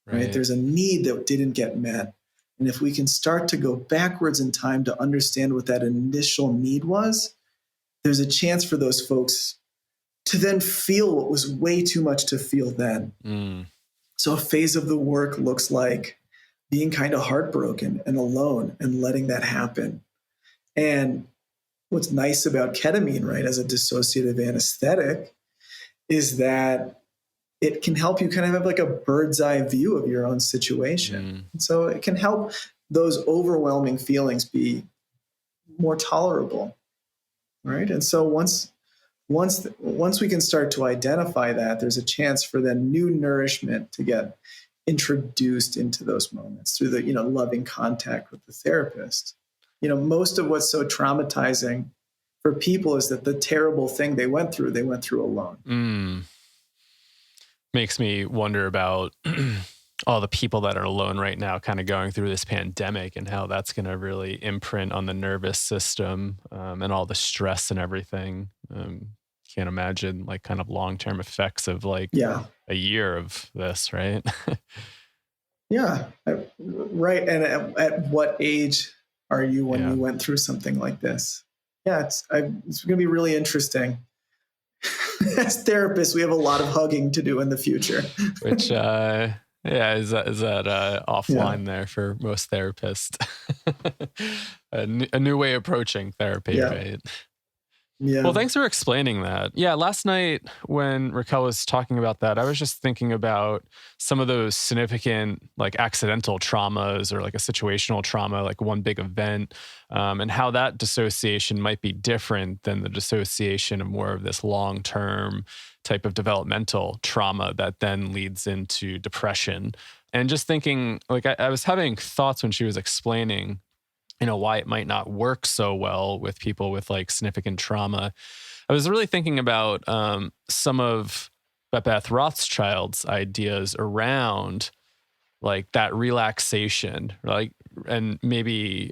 right? There's a need that didn't get met. And if we can start to go backwards in time to understand what that initial need was, there's a chance for those folks to then feel what was way too much to feel then. So a phase of the work looks like being kind of heartbroken and alone and letting that happen. And what's nice about ketamine, right, as a dissociative anesthetic, is that it can help you kind of have like a bird's eye view of your own situation. And so it can help those overwhelming feelings be more tolerable, right? And so once we can start to identify that, there's a chance for then new nourishment to get introduced into those moments through the, loving contact with the therapist. Most of what's so traumatizing for people is that the terrible thing they went through alone. Makes me wonder about all the people that are alone right now kind of going through this pandemic and how that's going to really imprint on the nervous system and all the stress and everything. Can't imagine like kind of long-term effects of like a year of this, right? Yeah, right. And at what age are you when you went through something like this? Yeah, it's going to be really interesting. As therapists, we have a lot of hugging to do in the future. Which, is that offline there for most therapists? a new way of approaching therapy, right? Yeah. Well, thanks for explaining that. Yeah, last night when Raquel was talking about that, I was just thinking about some of those significant like accidental traumas or like a situational trauma, like one big event, and how that dissociation might be different than the dissociation of more of this long-term type of developmental trauma that then leads into depression. And just thinking, like I was having thoughts when she was explaining why it might not work so well with people with like significant trauma. I was really thinking about some of Beth Rothschild's ideas around like that relaxation, like, and maybe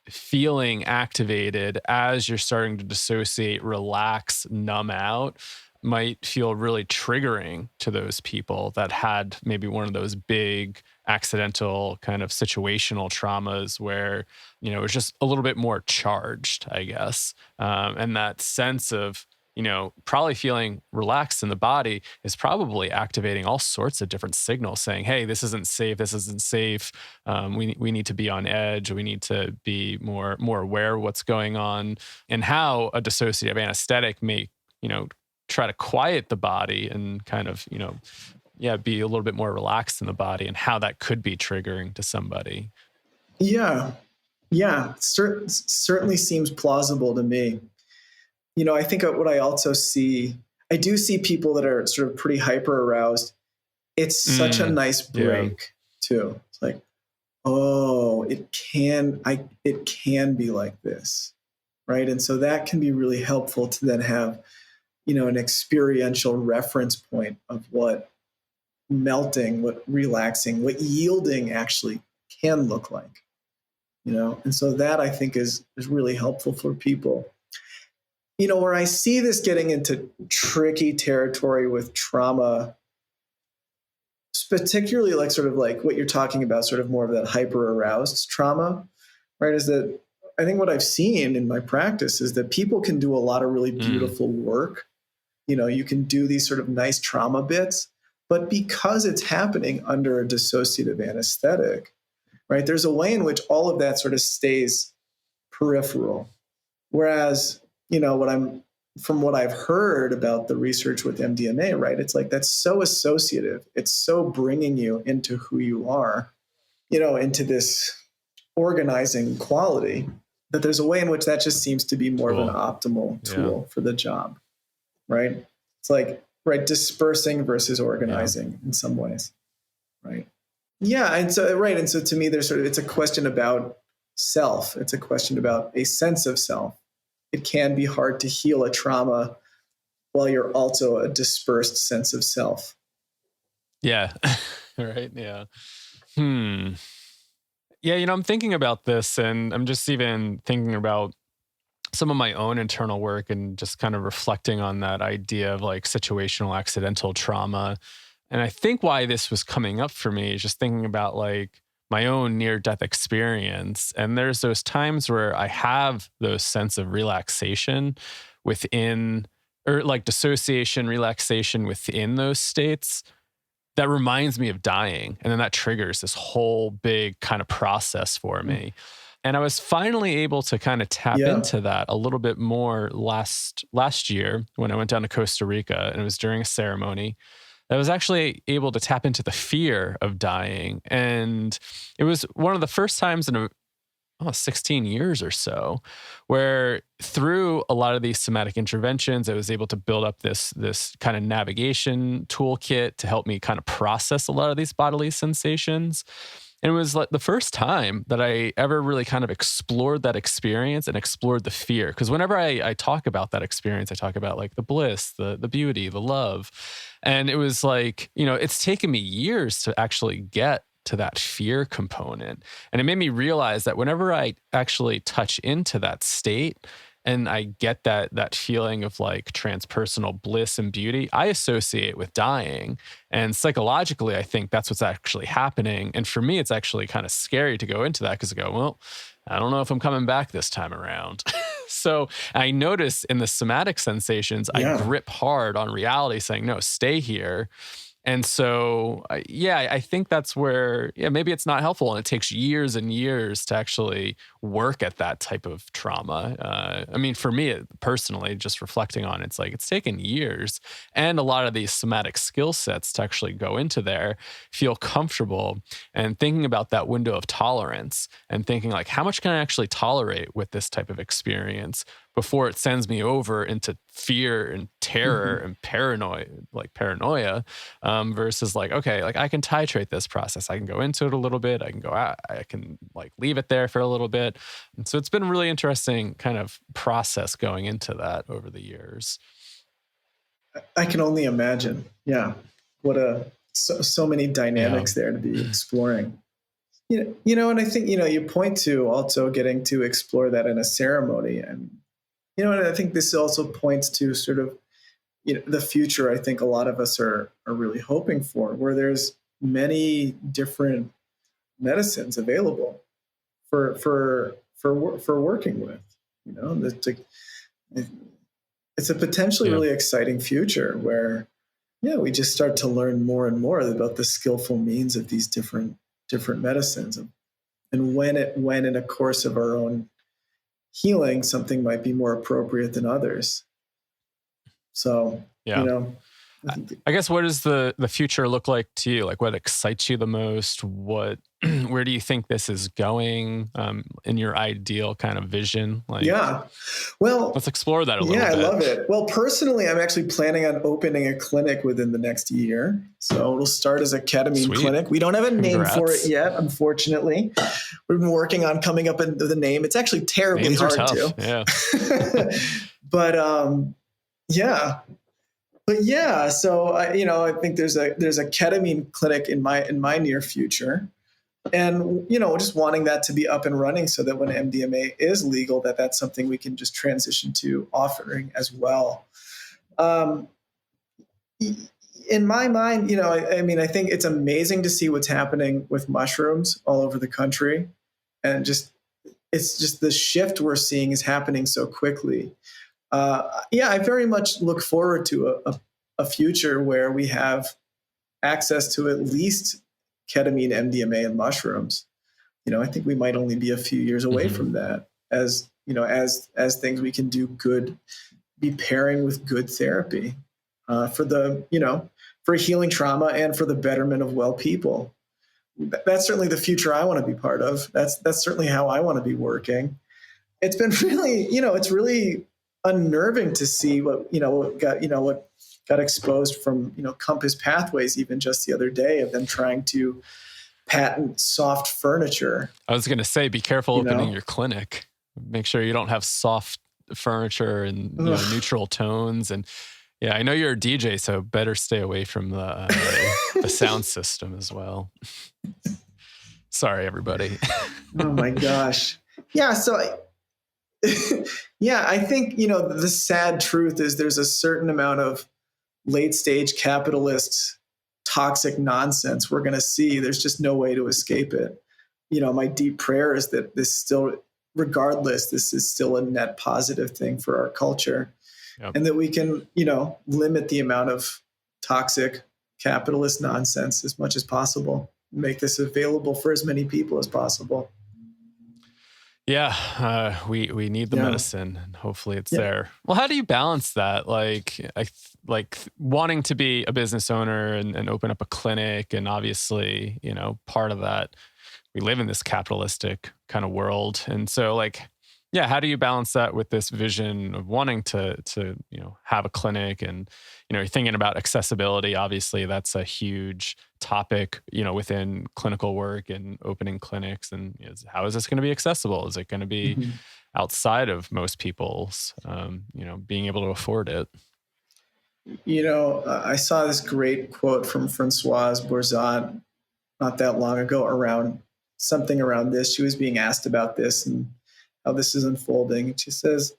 feeling activated as you're starting to dissociate, relax, numb out, might feel really triggering to those people that had maybe one of those big accidental kind of situational traumas where, it was just a little bit more charged, I guess. And that sense of, probably feeling relaxed in the body is probably activating all sorts of different signals saying, hey, this isn't safe. This isn't safe. We need to be on edge. We need to be more aware of what's going on, and how a dissociative anesthetic may, try to quiet the body and kind of, be a little bit more relaxed in the body, and how that could be triggering to somebody. Yeah. Certainly seems plausible to me. I think what I also see, I do see people that are sort of pretty hyper aroused. It's such a nice break too. It's like, oh, it can be like this, right? And so that can be really helpful to then have, an experiential reference point of what melting, what relaxing, what yielding actually can look like, And so that, I think, is really helpful for people. Where I see this getting into tricky territory with trauma, particularly like sort of like what you're talking about, sort of more of that hyper aroused trauma, right? Is that I think what I've seen in my practice is that people can do a lot of really beautiful work. You can do these sort of nice trauma bits, but because it's happening under a dissociative anesthetic, right? There's a way in which all of that sort of stays peripheral. Whereas, from what I've heard about the research with MDMA, right? It's like that's so associative. It's so bringing you into who you are, into this organizing quality, that there's a way in which that just seems to be more of an optimal tool for the job, right? It's like, right, dispersing versus organizing in some ways, right? Yeah, and so to me, it's a question about self. It's a question about a sense of self. It can be hard to heal a trauma while you're also a dispersed sense of self. Yeah. Right. Yeah. Yeah. I'm thinking about this, and I'm just even thinking about some of my own internal work and just kind of reflecting on that idea of like situational accidental trauma. And I think why this was coming up for me is just thinking about like my own near-death experience. And there's those times where I have those sense of relaxation within, or like dissociation, relaxation within those states that reminds me of dying. And then that triggers this whole big kind of process for me. And I was finally able to kind of tap into that a little bit more last year when I went down to Costa Rica, and it was during a ceremony. I was actually able to tap into the fear of dying. And it was one of the first times in 16 years or so, where through a lot of these somatic interventions, I was able to build up this kind of navigation toolkit to help me kind of process a lot of these bodily sensations. And it was like the first time that I ever really kind of explored that experience and explored the fear. Because whenever I talk about that experience, I talk about like the bliss, the beauty, the love. And it was like, it's taken me years to actually get to that fear component. And it made me realize that whenever I actually touch into that state and I get that feeling of like transpersonal bliss and beauty, I associate with dying. And psychologically, I think that's what's actually happening. And for me, it's actually kind of scary to go into that because I go, well, I don't know if I'm coming back this time around. So I notice in the somatic sensations, I grip hard on reality saying, no, stay here. And so, I think that's where, maybe it's not helpful, and it takes years and years to actually work at that type of trauma. I mean, for me personally, just reflecting on it, it's like it's taken years and a lot of these somatic skill sets to actually go into there, feel comfortable, and thinking about that window of tolerance and thinking like, how much can I actually tolerate with this type of experience before it sends me over into fear and terror and paranoia, versus like, okay, like I can titrate this process. I can go into it a little bit. I can go out. I can like leave it there for a little bit. And so it's been a really interesting kind of process going into that over the years. I can only imagine. Yeah. So many dynamics there to be exploring. And I think, you point to also getting to explore that in a ceremony. And, and I think this also points to sort of, the future I think a lot of us are really hoping for, where there's many different medicines available for working with, it's a potentially really exciting future where, we just start to learn more and more about the skillful means of these different medicines, and when in a course of our own healing, something might be more appropriate than others. So, I think I guess what does the future look like to you? Like what excites you the most? What where do you think this is going in your ideal kind of vision? Like yeah. Well, let's explore that a yeah, little I bit. love it. Well, personally, I'm actually planning on opening a clinic within the next year. So it'll start as a ketamine Sweet. clinic. We don't have a name for it Congrats. yet, unfortunately. We've been working on coming up with the name. It's actually terribly Names are hard tough. to. Yeah. But yeah. But yeah, so I think there's a ketamine clinic in my near future, and just wanting that to be up and running so that when MDMA is legal, that's something we can just transition to offering as well. Um, in my mind, I think it's amazing to see what's happening with mushrooms all over the country, and it's just the shift we're seeing is happening so quickly. I very much look forward to a future where we have access to at least ketamine, MDMA, and mushrooms. I think we might only be a few years away from that, as things we can do good, be pairing with good therapy for healing trauma and for the betterment of well people. That's certainly the future I want to be part of. That's certainly how I want to be working. It's been really, it's really unnerving to see what got exposed from Compass Pathways even just the other day, of them trying to patent soft furniture. I was going to say, be careful opening your clinic. Make sure you don't have soft furniture and neutral tones. And yeah, I know you're a DJ, so better stay away from the sound system as well. Sorry, everybody. Oh my gosh. Yeah. So yeah, I think, the sad truth is there's a certain amount of late stage capitalist toxic nonsense we're going to see. There's just no way to escape it. My deep prayer is that regardless, this is still a net positive thing for our culture. Yep. And that we can, limit the amount of toxic capitalist nonsense as much as possible, make this available for as many people as possible. Yeah, we need the medicine, and hopefully it's there. Well, how do you balance that? Like wanting to be a business owner and open up a clinic, and obviously, part of that, we live in this capitalistic kind of world, and so how do you balance that with this vision of wanting to have a clinic? And you're thinking about accessibility. Obviously, that's a huge topic within clinical work and opening clinics. And how is this going to be accessible? Is it going to be outside of most people's being able to afford it? I saw this great quote from Françoise Borzat not that long ago around something around this. She was being asked about this and how this is unfolding. And she says,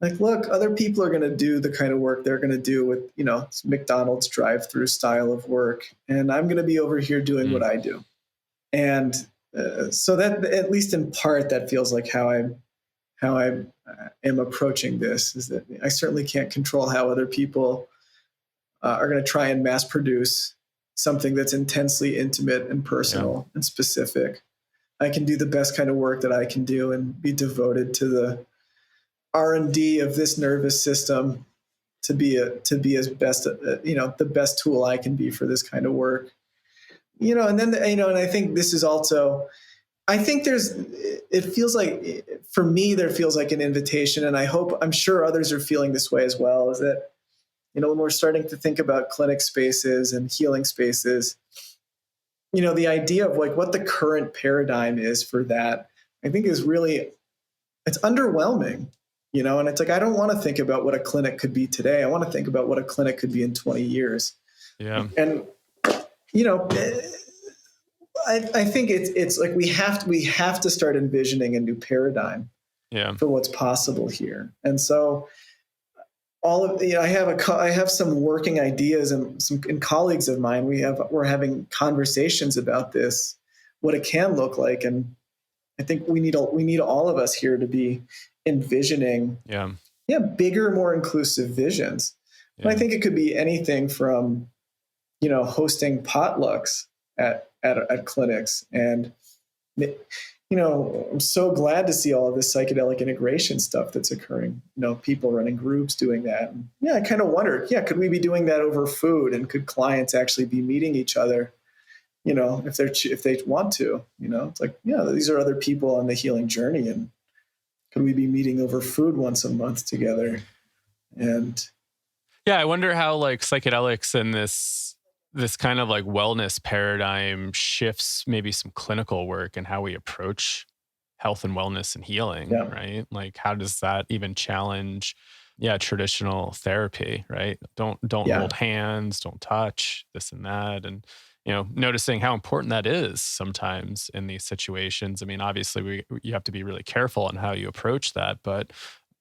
look, other people are going to do the kind of work they're going to do with, McDonald's drive-through style of work. And I'm going to be over here doing what I do. And so that, at least in part, that feels like how I am approaching this, is that I certainly can't control how other people are going to try and mass produce something that's intensely intimate and personal and specific. I can do the best kind of work that I can do and be devoted to the R&D of this nervous system to be as best, the best tool I can be for this kind of work. And then, and I think this is also, I think it feels like, for me, there feels like an invitation, and I'm sure others are feeling this way as well, is that, when we're starting to think about clinic spaces and healing spaces, the idea of what the current paradigm is for that, I think is really, it's underwhelming, and it's I don't want to think about what a clinic could be today. I want to think about what a clinic could be in 20 years. Yeah. And, I think it's we have to start envisioning a new paradigm for what's possible here. And so I have some working ideas, and some colleagues of mine, we're having conversations about this, what it can look like. And I think we need all of us here to be envisioning bigger, more inclusive visions. And I think it could be anything from, hosting potlucks at clinics, and I'm so glad to see all of this psychedelic integration stuff that's occurring. People running groups doing that. And I kind of wondered, could we be doing that over food, and could clients actually be meeting each other? If they want to, it's like, these are other people on the healing journey, and could we be meeting over food once a month together? And I wonder how like psychedelics and this kind of like wellness paradigm shifts maybe some clinical work and how we approach health and wellness and healing, right? Like, how does that even challenge, traditional therapy, right? Don't hold hands, don't touch, this and that. And, noticing how important that is sometimes in these situations. I mean, obviously you have to be really careful on how you approach that, but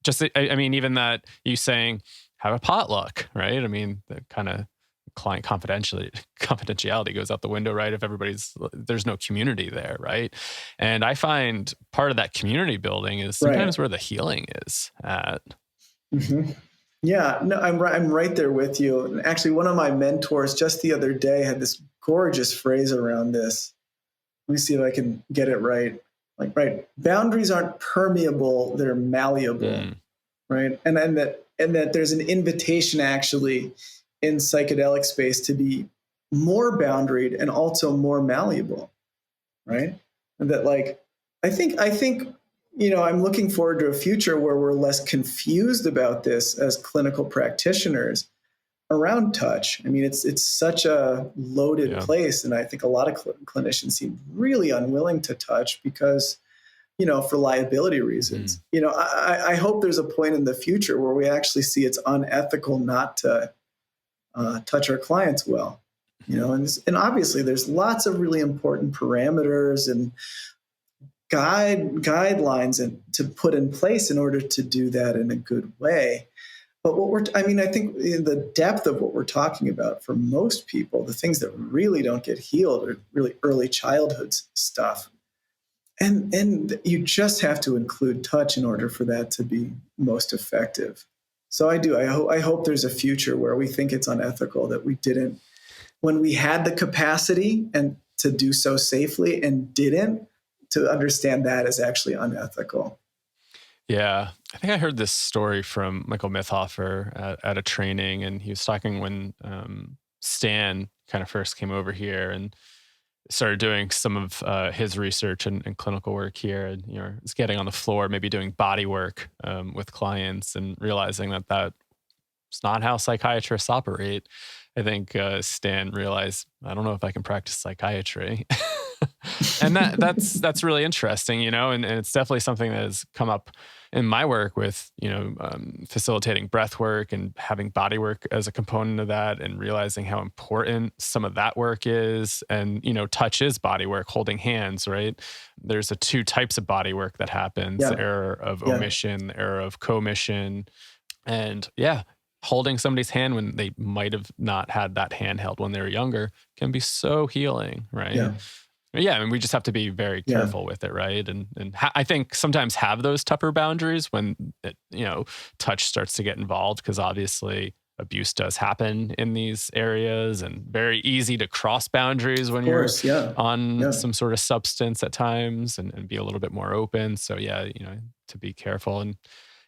just, I mean, even that you saying have a potluck, right? I mean, the kind of client confidentiality goes out the window, right? If there's no community there, right? And I find part of that community building is sometimes where the healing is at. Mm-hmm. Yeah, no, I'm right there with you. And actually, one of my mentors just the other day had this gorgeous phrase around this. Let me see if I can get it right. Boundaries aren't permeable; they're malleable, right? And that there's an invitation actually in psychedelic space to be more boundaried and also more malleable, right? And that, like, I think I'm looking forward to a future where we're less confused about this as clinical practitioners around touch. I mean, it's such a loaded place, and I think a lot of clinicians seem really unwilling to touch because, for liability reasons. I hope there's a point in the future where we actually see it's unethical not to touch our clients well, and obviously there's lots of really important parameters and guidelines and to put in place in order to do that in a good way. But I think in the depth of what we're talking about, for most people, the things that really don't get healed are really early childhood stuff. And you just have to include touch in order for that to be most effective. So I hope there's a future where we think it's unethical that we didn't, when we had the capacity and to do so safely and didn't, to understand that is actually unethical. Yeah. I think I heard this story from Michael Mithofer at a training, and he was talking when Stan kind of first came over here and started doing some of his research and clinical work here, and is getting on the floor, maybe doing body work with clients, and realizing that that's not how psychiatrists operate. I think Stan realized, I don't know if I can practice psychiatry. And that's really interesting, and it's definitely something that has come up in my work with, facilitating breath work and having body work as a component of that, and realizing how important some of that work is. And, touch is body work, holding hands, right? There's two types of body work that happens, the error of omission, the error of commission. And holding somebody's hand when they might have not had that hand held when they were younger can be so healing, right? Yeah, and we just have to be very careful with it, right? And I think sometimes have those tougher boundaries when touch starts to get involved, because obviously abuse does happen in these areas, and very easy to cross boundaries when you're on some sort of substance at times, and be a little bit more open. So to be careful. And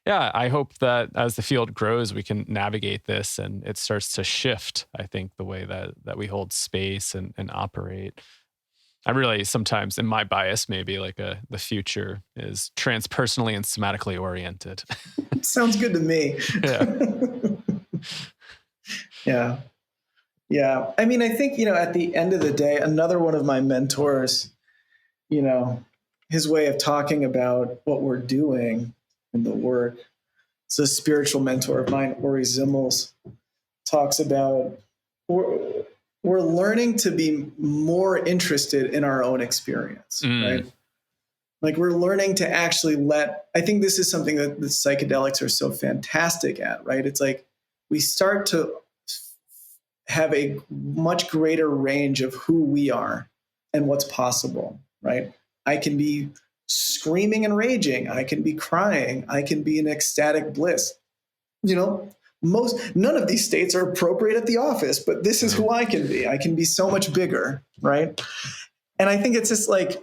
I hope that as the field grows, we can navigate this and it starts to shift, I think, the way that we hold space and operate. I really sometimes, in my bias, maybe like the future is transpersonally and somatically oriented. Sounds good to me. Yeah. I mean, I think, at the end of the day, another one of my mentors, his way of talking about what we're doing in the work, it's a spiritual mentor of mine, Ori Zimmels, talks about we're learning to be more interested in our own experience, right? Like, we're learning to actually I think this is something that the psychedelics are so fantastic at, right? It's like we start to have a much greater range of who we are and what's possible, right? I can be screaming and raging. I can be crying. I can be in ecstatic bliss. None of these states are appropriate at the office, but this is who I can be. I can be so much bigger, right? And I think it's just like,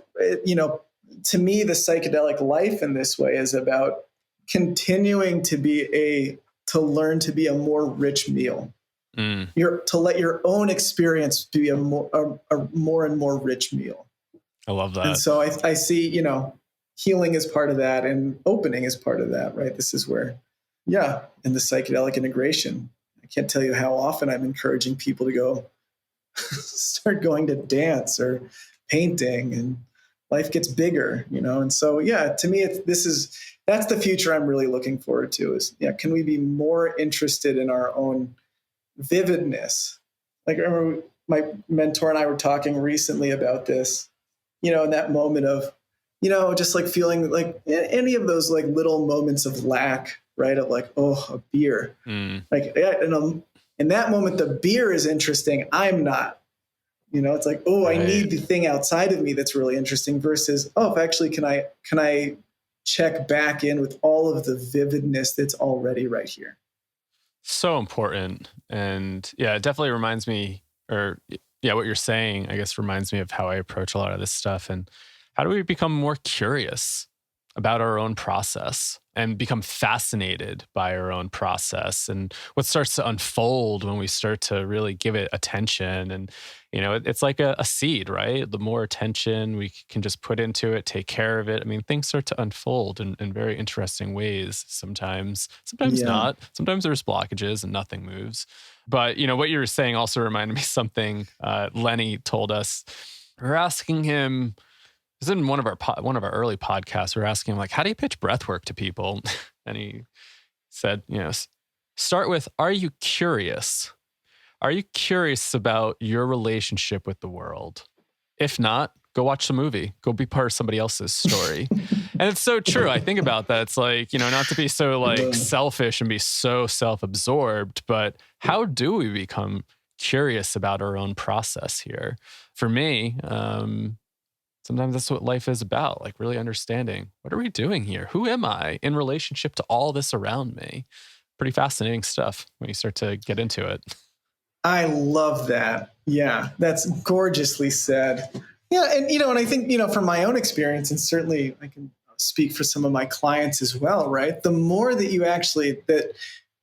to me, the psychedelic life in this way is about continuing to learn to be a more rich meal. To let your own experience be a more and more rich meal. I love that. And so I see, healing is part of that and opening is part of that, right? This is where, in the psychedelic integration, I can't tell you how often I'm encouraging people to go start going to dance or painting, and life gets bigger, And so, to me, that's the future I'm really looking forward to is, can we be more interested in our own vividness? Like, I remember my mentor and I were talking recently about this, in that moment of, just like feeling like any of those like little moments of lack, right? Of like, a beer. Like, in that moment, the beer is interesting. I'm not, it's like, I need the thing outside of me that's really interesting versus, if actually, can I check back in with all of the vividness that's already right here? So important. And it definitely reminds me, what you're saying, I guess, reminds me of how I approach a lot of this stuff. And how do we become more curious about our own process and become fascinated by our own process and what starts to unfold when we start to really give it attention? And, it's like a seed, right? The more attention we can just put into it, take care of it. I mean, things start to unfold in very interesting ways sometimes not. Sometimes there's blockages and nothing moves. But, what you were saying also reminded me of something Lenny told us. We were asking him, it was in one of our early podcasts, we were asking him, like, how do you pitch breathwork to people? And he said, start with, are you curious? Are you curious about your relationship with the world? If not, go watch the movie. Go be part of somebody else's story. And it's so true. I think about that. It's like, not to be so like selfish and be so self-absorbed, but how do we become curious about our own process here? For me, sometimes that's what life is about, like really understanding, what are we doing here? Who am I in relationship to all this around me? Pretty fascinating stuff when you start to get into it. I love that. Yeah, that's gorgeously said. Yeah, and and I think, from my own experience, and certainly I can speak for some of my clients as well, right? The more that that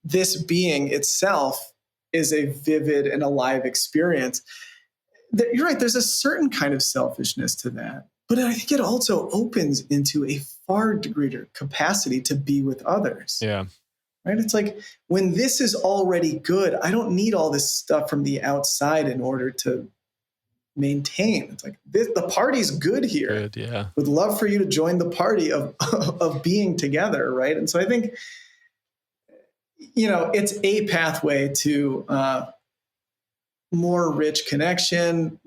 this being itself is a vivid and alive experience, you're right, there's a certain kind of selfishness to that. But I think it also opens into a far greater capacity to be with others. Yeah. Right? It's like, when this is already good, I don't need all this stuff from the outside in order to maintain. It's like, the party's good here. Good, yeah. Would love for you to join the party of being together, right? And so I think, it's a pathway to more rich connection,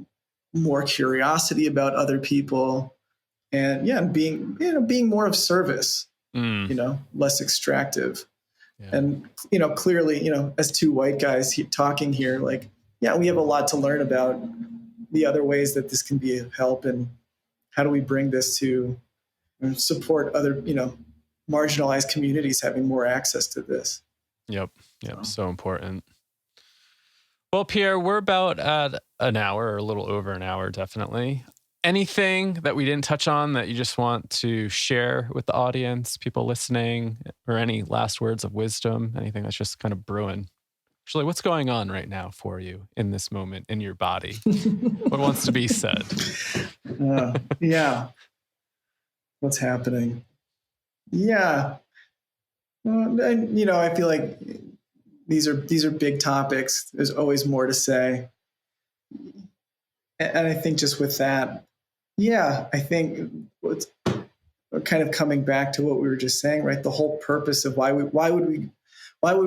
more curiosity about other people, and being more of service, less extractive. Yeah. And, clearly, as two white guys talking here, like, we have a lot to learn about the other ways that this can be of help, and how do we bring this to support other, marginalized communities having more access to this. Yep. So important. Well, Pierre, we're about at an hour, or a little over an hour, definitely. Anything that we didn't touch on that you just want to share with the audience, people listening, or any last words of wisdom, anything that's just kind of brewing? Actually, what's going on right now for you in this moment in your body? What wants to be said? What's happening? Yeah. I feel like these are big topics. There's always more to say. And I think just with that, I think what's kind of coming back to what we were just saying, right? The whole purpose of why would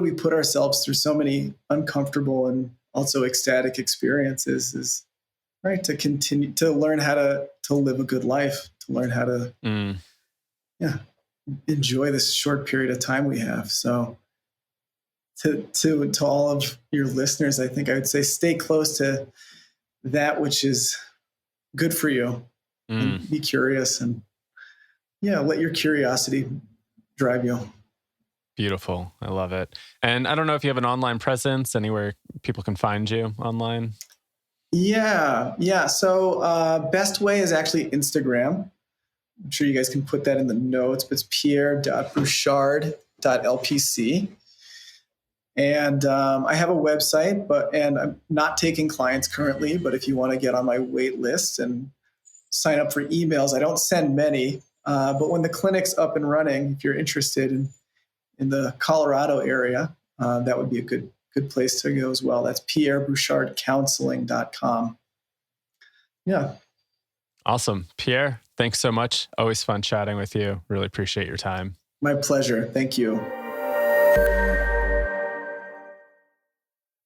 we put ourselves through so many uncomfortable and also ecstatic experiences is, right, to continue to learn how to live a good life, to learn how to enjoy this short period of time we have. So to all of your listeners, I think I would say stay close to that which is good for you, and be curious, and let your curiosity drive you. Beautiful. I love it. And I don't know if you have an online presence, anywhere people can find you online. Yeah. So best way is actually Instagram. I'm sure you guys can put that in the notes, but it's pierre.bouchard.lpc. And I have a website, and I'm not taking clients currently, but if you want to get on my wait list and sign up for emails, I don't send many, but when the clinic's up and running, if you're interested in the Colorado area, that would be a good place to go as well. That's pierrebouchardcounseling.com. Yeah. Awesome. Pierre, thanks so much. Always fun chatting with you. Really appreciate your time. My pleasure. Thank you.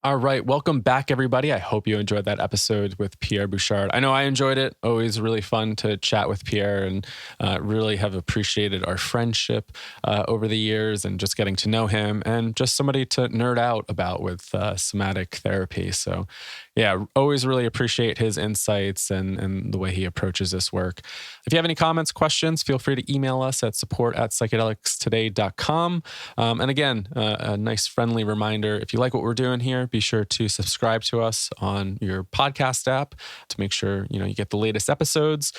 All right. Welcome back, everybody. I hope you enjoyed that episode with Pierre Bouchard. I know I enjoyed it. Always really fun to chat with Pierre, and really have appreciated our friendship over the years and just getting to know him, and just somebody to nerd out about with somatic therapy. So yeah, always really appreciate his insights and the way he approaches this work. If you have any comments, questions, feel free to email us at support@psychedelicstoday.com. And again, a nice friendly reminder, if you like what we're doing here, be sure to subscribe to us on your podcast app to make sure you get the latest episodes.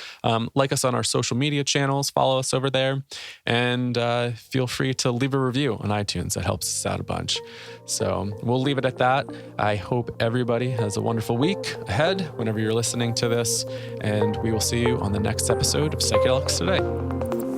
Like us on our social media channels, follow us over there, and feel free to leave a review on iTunes. That helps us out a bunch. So we'll leave it at that. I hope everybody has a wonderful week ahead whenever you're listening to this, and we will see you on the next episode of Psychedelics Today.